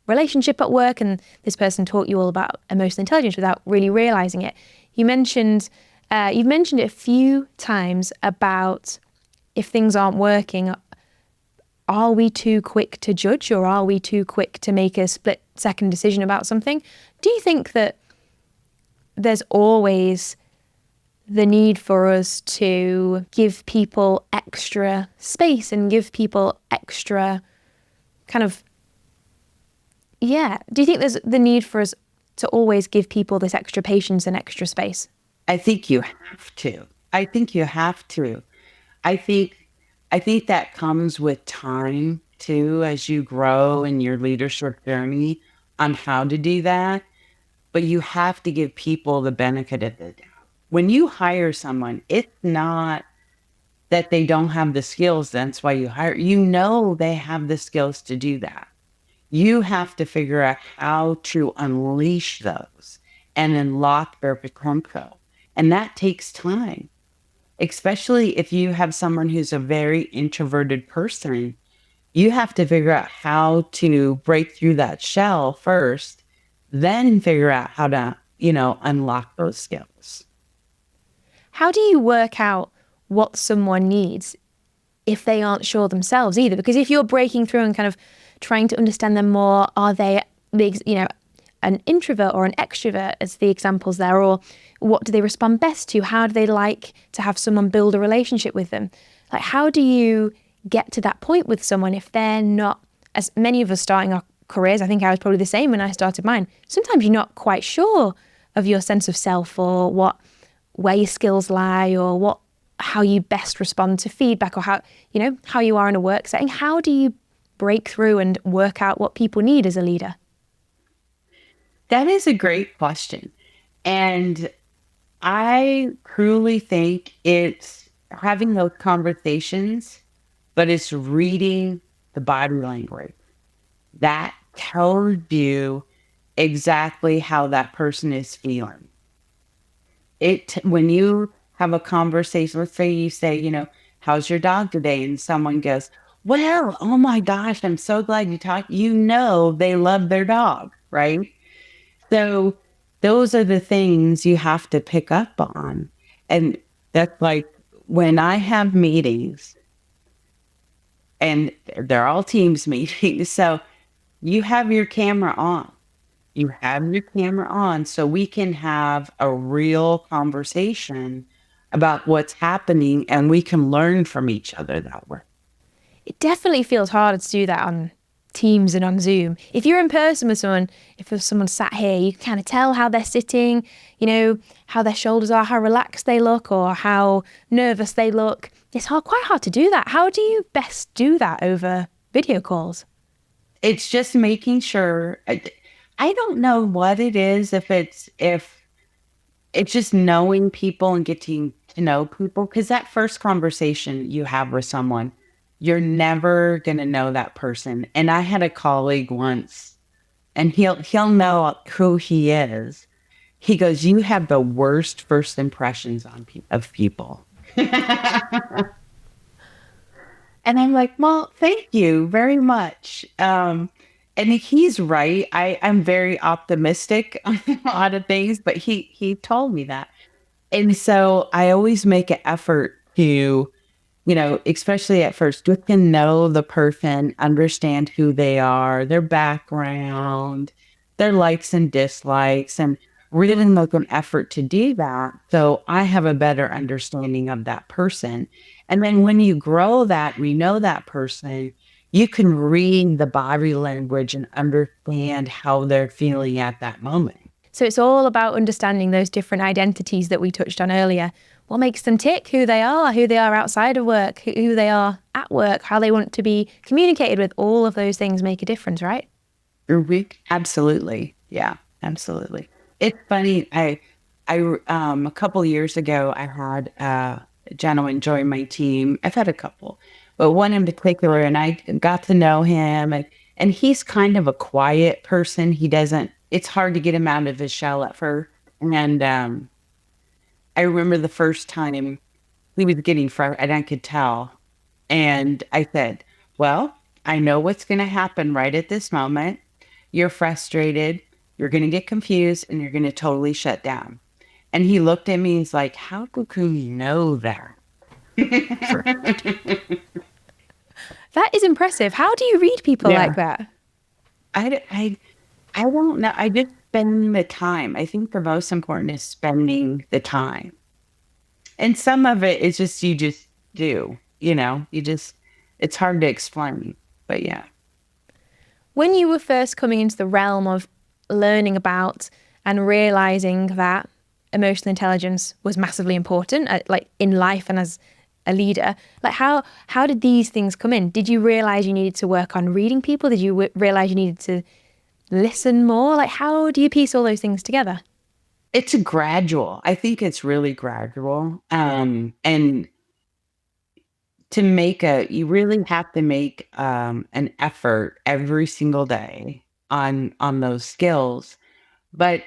relationship at work. And this person taught you all about emotional intelligence without really realizing it. You've mentioned it a few times about if things aren't working, are we too quick to judge or are we too quick to make a split second decision about something? Do you think that there's always the need for us to give people extra space and give people extra kind of, yeah. Do you think there's the need for us to always give people this extra patience and extra space? I think you have to. I think you have to. I think I think that comes with time too as you grow in your leadership journey on how to do that. But you have to give people the benefit of the doubt. When you hire someone, it's not that they don't have the skills. That's why you hire. You know they have the skills to do that. You have to figure out how to unleash those and unlock their potential. And that takes time, especially if you have someone who's a very introverted person. You have to figure out how to break through that shell first, then figure out how to, unlock those skills. How do you work out what someone needs if they aren't sure themselves either? Because if you're breaking through and kind of trying to understand them more, are they, an introvert or an extrovert, as the examples there, or what do they respond best to? How do they like to have someone build a relationship with them? Like, how do you get to that point with someone if they're not, as many of us starting our careers, I think I was probably the same when I started mine. Sometimes you're not quite sure of your sense of self or where your skills lie or how you best respond to feedback or how you are in a work setting. How do you break through and work out what people need as a leader? That is a great question. And I truly think it's having those conversations, but it's reading the body language. That tells you exactly how that person is feeling. When you have a conversation, let's say you say, how's your dog today? And someone goes, well, oh my gosh, I'm so glad you talked. They love their dog, right? So those are the things you have to pick up on. And that's like when I have meetings and they're all teams meetings. So you have your camera on. You have your camera on so we can have a real conversation about what's happening and we can learn from each other that way. It definitely feels harder to do that on Teams and on Zoom. If you're in person with someone, if there's someone sat here, you can kind of tell how they're sitting, how their shoulders are, how relaxed they look, or how nervous they look. It's quite hard to do that. How do you best do that over video calls? It's just making sure. I don't know what it is, if it's just knowing people and getting to know people, because that first conversation you have with someone, you're never going to know that person. And I had a colleague once, and he'll know who he is. He goes, "You have the worst first impressions of people." And I'm like, "Well, thank you very much." And he's right. I'm very optimistic on a lot of things, but he told me that. And so I always make an effort to, especially at first, get to know the person, understand who they are, their background, their likes and dislikes, and really make an effort to do that. So I have a better understanding of that person. And then when you grow that, we know that person, you can read the body language and understand how they're feeling at that moment. So it's all about understanding those different identities that we touched on earlier. What makes them tick, who they are outside of work, who they are at work, how they want to be communicated with. All of those things make a difference, right? Absolutely. Yeah, absolutely. It's funny. A couple years ago, I had a gentleman join my team. I've had a couple, but one in particular, and I got to know him, and he's kind of a quiet person. It's hard to get him out of his shell at first. And I remember the first time he was getting frustrated, and I could tell. And I said, well, I know what's going to happen right at this moment. You're frustrated, you're going to get confused, and you're going to totally shut down. And he looked at me, he's like, how could you know that? That is impressive. How do you read people like that? I don't know. I just spend the time. I think the most important is spending the time. And some of it is just, you just do, it's hard to explain, but yeah. When you were first coming into the realm of learning about and realizing that emotional intelligence was massively important, like in life and as a leader, like how did these things come in? Did you realize you needed to work on reading people? Did you realize you needed to listen more? Like, how do you piece all those things together? It's gradual. I think it's really gradual. And you really have to make an effort every single day on those skills. But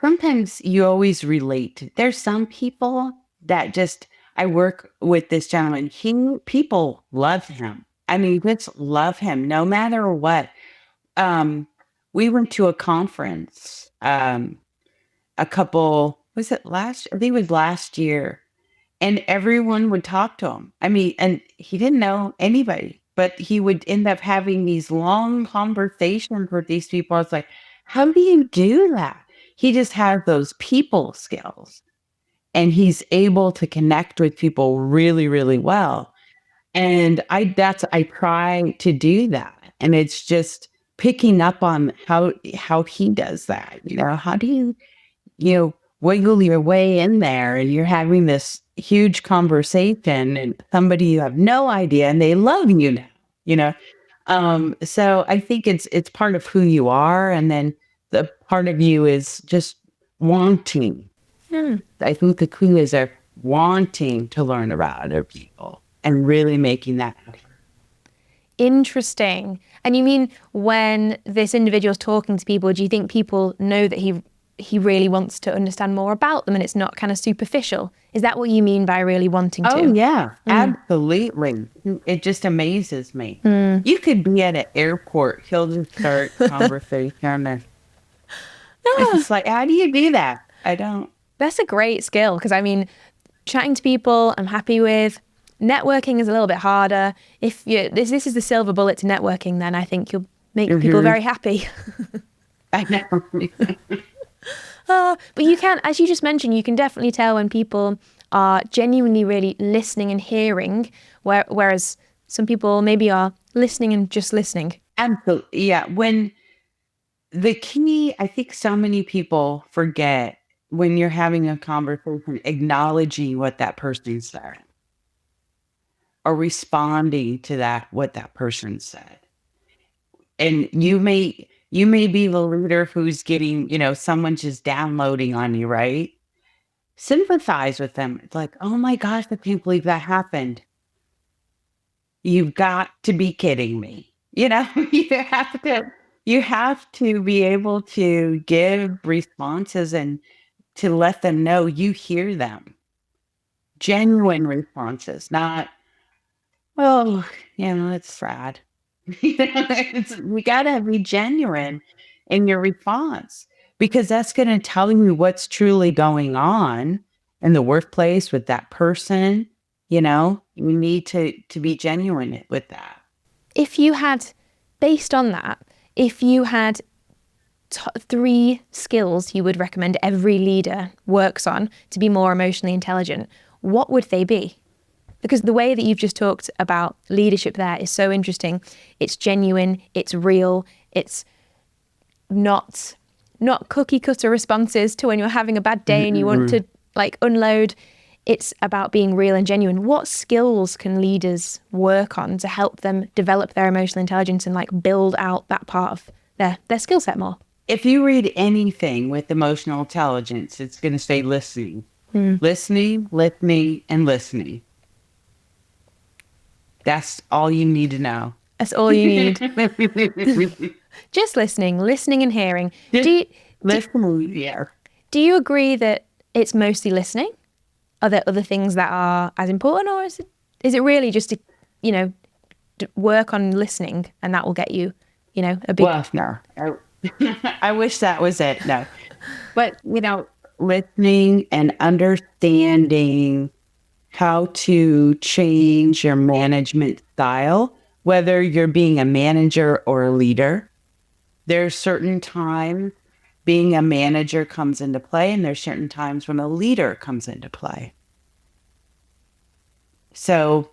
sometimes you always relate. There's some people that I work with this gentleman. People love him. I mean, just love him no matter what. We went to a conference, I think it was last year, and everyone would talk to him. I mean, and he didn't know anybody, but he would end up having these long conversations with these people. I was like, how do you do that? He just has those people skills, and he's able to connect with people really, really well. And I try to do that. And it's just picking up on how he does that. How do you wiggle your way in there, and you're having this huge conversation and somebody you have no idea, and they love you now, you know? So I think it's part of who you are. And then the part of you is just wanting. I think the clue is wanting to learn about other people and really making that happen. Interesting. And you mean when this individual's talking to people, do you think people know that he really wants to understand more about them and it's not kind of superficial? Is that what you mean by really wanting to? Oh, yeah, absolutely. It just amazes me. You could be at an airport, he'll just start conversation. And it's just like, how do you do that? I don't. That's a great skill, because I mean, chatting to people I'm happy with. Networking is a little bit harder. If this is the silver bullet to networking, then I think you'll make people very happy. I know. But you can, as you just mentioned, you can definitely tell when people are genuinely really listening and hearing, whereas some people maybe are listening and just listening. Absolutely. Yeah. When the key, I think so many people forget when you're having a conversation, acknowledging what that person said or responding to what that person said. And you may be the leader who's getting, someone just downloading on you, right? Sympathize with them. It's like, oh my gosh, I can't believe that happened. You've got to be kidding me. You have to be able to give responses and to let them know you hear them. Genuine responses, not, well, it's sad. We got to be genuine in your response, because that's going to tell you what's truly going on in the workplace with that person. You need to be genuine with that. If you had, based on that, if you had 3 skills you would recommend every leader works on to be more emotionally intelligent, what would they be? Because the way that you've just talked about leadership there is so interesting. It's genuine, it's real, it's not not cookie cutter responses to when you're having a bad day and you want to like unload. It's about being real and genuine. What skills can leaders work on to help them develop their emotional intelligence and like build out that part of their skill set more? If you read anything with emotional intelligence, it's going to say listening. Listening, listening, and listening. That's all you need to know. That's all you need. Just listening and hearing. Listening, yeah. Do you agree that it's mostly listening? Are there other things that are as important, or is it really just to, work on listening and that will get you, a big... Well, no. I wish that was it. No. But, listening and understanding how to change your management style, whether you're being a manager or a leader. There's certain times being a manager comes into play, and there's certain times when a leader comes into play. So,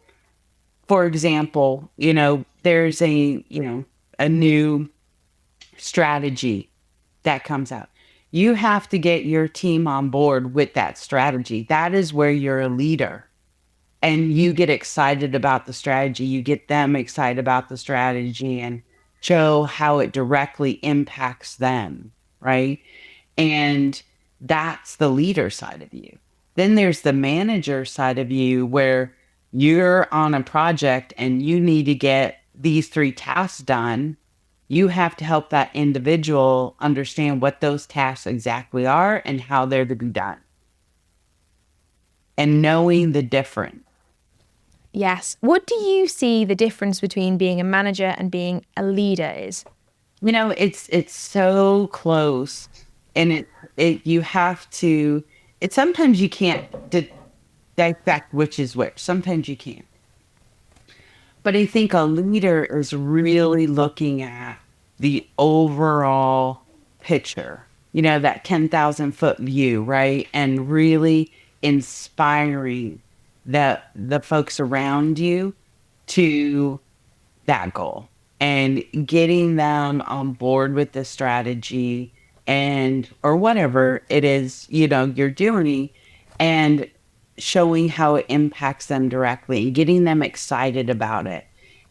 for example, there's a new strategy that comes out. You have to get your team on board with that strategy. That is where you're a leader. And you get excited about the strategy. You get them excited about the strategy and show how it directly impacts them, right? And that's the leader side of you. Then there's the manager side of you where you're on a project and you need to get these 3 tasks done. You have to help that individual understand what those tasks exactly are and how they're to be done. And knowing the difference. Yes. What do you see the difference between being a manager and being a leader is? It's so close, and you have to. Sometimes you can't dissect which is which. Sometimes you can't. But I think a leader is really looking at the overall picture. That 10,000-foot view, right? And really inspiring the folks around you to that goal and getting them on board with the strategy or whatever it is, you're doing, and showing how it impacts them directly and getting them excited about it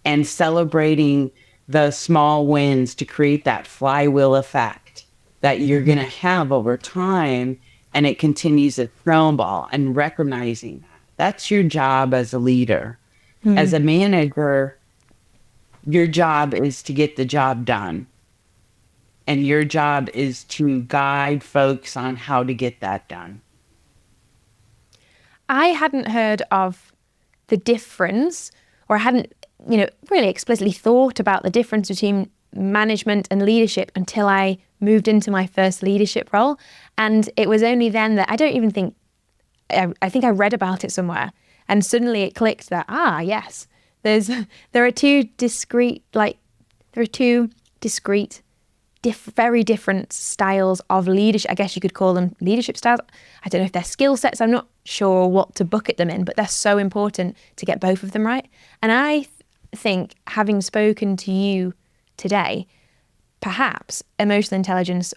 and celebrating the small wins to create that flywheel effect that you're going to have over time. And it continues to snowball, and recognizing that's your job as a leader. As a manager, your job is to get the job done. And your job is to guide folks on how to get that done. I hadn't heard of the difference, or I hadn't, really explicitly thought about the difference between management and leadership until I moved into my first leadership role. And it was only then that I think I read about it somewhere, and suddenly it clicked that, yes, there are two discrete, very different styles of leadership. I guess you could call them leadership styles. I don't know if they're skill sets. I'm not sure what to bucket them in, but they're so important to get both of them right. And I think, having spoken to you today, perhaps emotional intelligence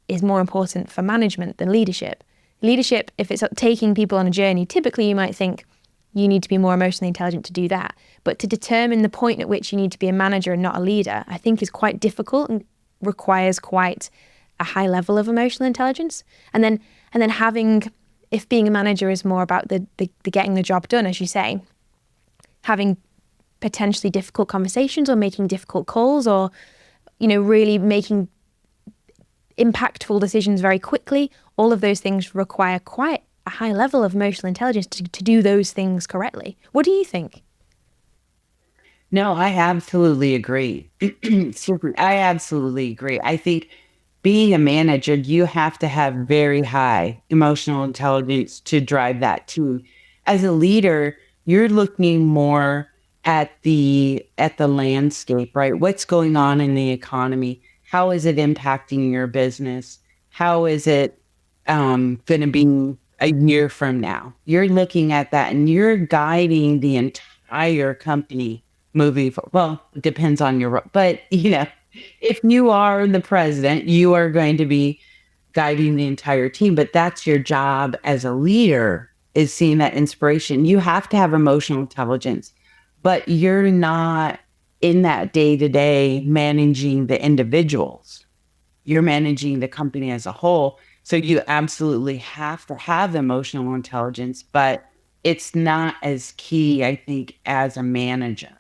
is more important for management than leadership. Leadership, if it's taking people on a journey, typically you might think you need to be more emotionally intelligent to do that. But to determine the point at which you need to be a manager and not a leader, I think is quite difficult and requires quite a high level of emotional intelligence. And then if being a manager is more about the getting the job done, as you say, having potentially difficult conversations or making difficult calls, or, really making impactful decisions very quickly, all of those things require quite a high level of emotional intelligence to do those things correctly. What do you think? No, I absolutely agree. I absolutely agree. I think being a manager, you have to have very high emotional intelligence to drive that too. As a leader, you're looking more at the landscape, right? What's going on in the economy? How is it impacting your business? How is it going to be a year from now? You're looking at that, and you're guiding the entire company moving forward. Well, it depends on your role, but if you are the president, you are going to be guiding the entire team, but that's your job as a leader, is seeing that inspiration. You have to have emotional intelligence, but you're not in that day to day managing the individuals. You're managing the company as a whole. So you absolutely have to have emotional intelligence, but it's not as key, I think, as a manager.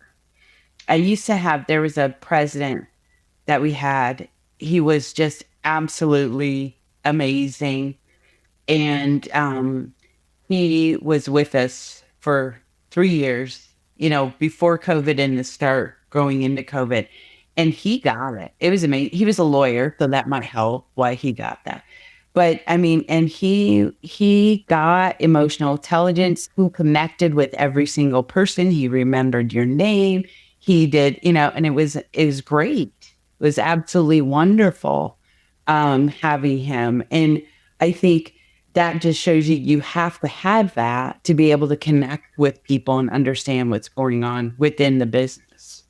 There was a president that we had. He was just absolutely amazing. And he was with us for 3 years, before COVID and the start going into COVID. And he got it. It was amazing. He was a lawyer, so that might help why he got that. But I mean, and he got emotional intelligence, who connected with every single person. He remembered your name. He did, and it was great. It was absolutely wonderful having him. And I think that just shows you have to have that to be able to connect with people and understand what's going on within the business.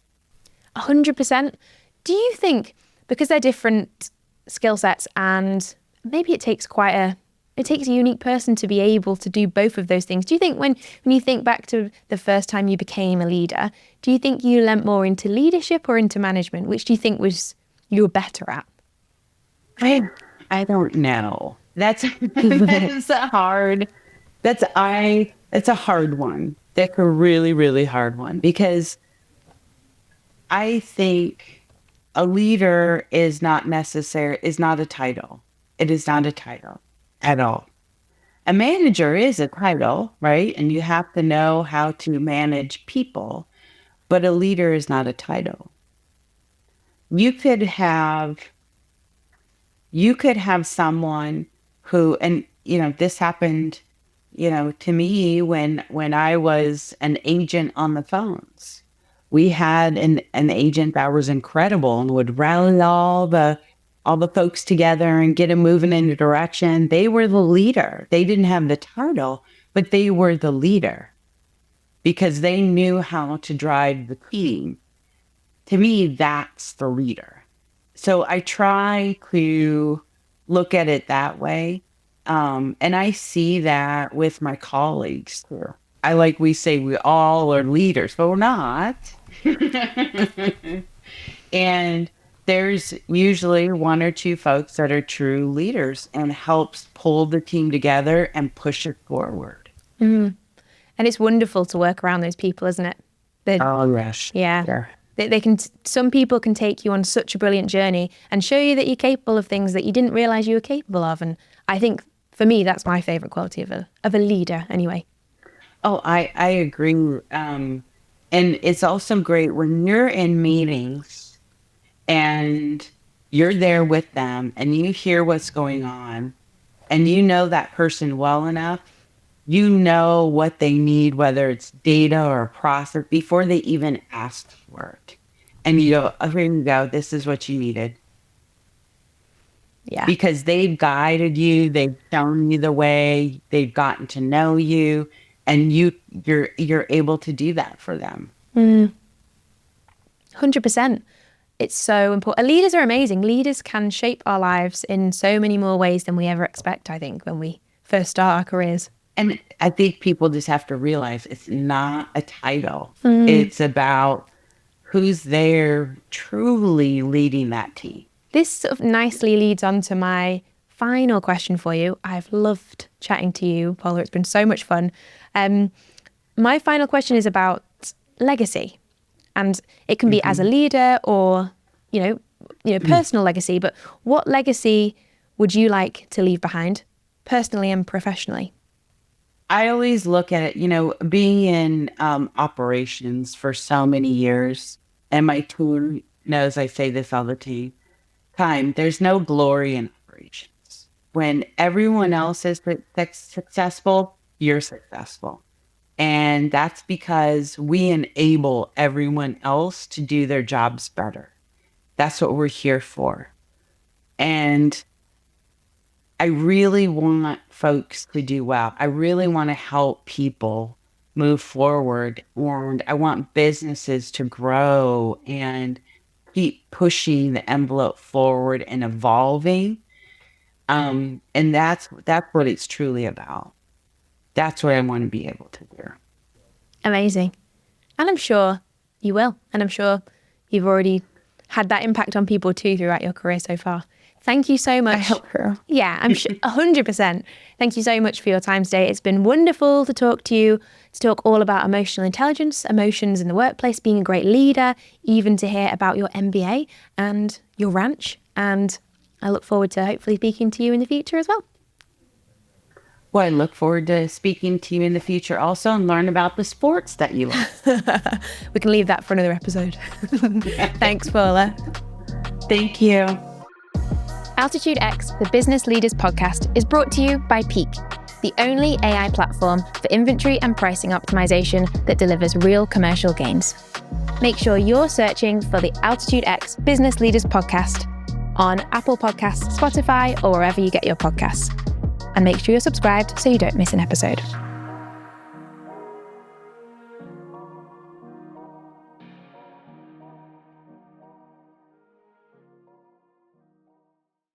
100%. Do you think, because they're different skill sets, and maybe it takes a unique person to be able to do both of those things? Do you think when you think back to the first time you became a leader, do you think you leant more into leadership or into management? Which do you think you were better at? I don't know. That's a hard one. That's a really, really hard one, because I think a leader is not a title. It is not a title at all. A manager is a title, right? And you have to know how to manage people, but a leader is not a title. You could have someone who, and this happened, to me when I was an agent on the phones. We had an agent that was incredible and would rally all the folks together and get them moving in a direction. They were the leader. They didn't have the title, but they were the leader because they knew how to drive the team. To me, that's the leader. So I try to look at it that way. And I see that with my colleagues too. We say we all are leaders, but we're not. And there's usually one or two folks that are true leaders and helps pull the team together and push it forward. Mm. And it's wonderful to work around those people, isn't it? Oh, yes. Yeah. Sure. Some people can take you on such a brilliant journey and show you that you're capable of things that you didn't realize you were capable of. And I think for me, that's my favorite quality of a leader anyway. Oh, I agree. And it's also great when you're in meetings and you're there with them and you hear what's going on and you know that person well enough, you know what they need, whether it's data or a process, before they even ask for it. And you go, oh, here you go, this is what you needed. Yeah. Because they've guided you, they've shown you the way, they've gotten to know you, and you're able to do that for them. 100%. It's so important. Leaders are amazing. Leaders can shape our lives in so many more ways than we ever expect, I think, when we first start our careers. And I think people just have to realize it's not a title. It's about who's there truly leading that team. This sort of nicely leads on to my final question for you. I've loved chatting to you, Paula. It's been so much fun. My final question is about legacy. And it can be as a leader or, personal legacy. But what legacy would you like to leave behind, personally and professionally? I always look at it, being in operations for so many years, and my team knows I say this all the time, there's no glory in operations. When everyone else is successful, you're successful. And that's because we enable everyone else to do their jobs better. That's what we're here for. And I really want folks to do well. I really want to help people move forward. And I want businesses to grow and keep pushing the envelope forward and evolving. And that's what it's truly about. That's what I want to be able to do. Amazing. And I'm sure you will. And I'm sure you've already had that impact on people too throughout your career so far. Thank you so much. I hope so. Yeah, I'm sure 100%. Thank you so much for your time today. It's been wonderful to talk to you, to talk all about emotional intelligence, emotions in the workplace, being a great leader, even to hear about your MBA and your ranch. And I look forward to hopefully speaking to you in the future as well. Well, I look forward to speaking to you in the future also and learn about the sports that you love. We can leave that for another episode. Thanks, Paula. Thank you. AltitudeX, the Business Leaders Podcast, is brought to you by Peak, the only AI platform for inventory and pricing optimization that delivers real commercial gains. Make sure you're searching for the AltitudeX Business Leaders Podcast on Apple Podcasts, Spotify, or wherever you get your podcasts. And make sure you're subscribed so you don't miss an episode.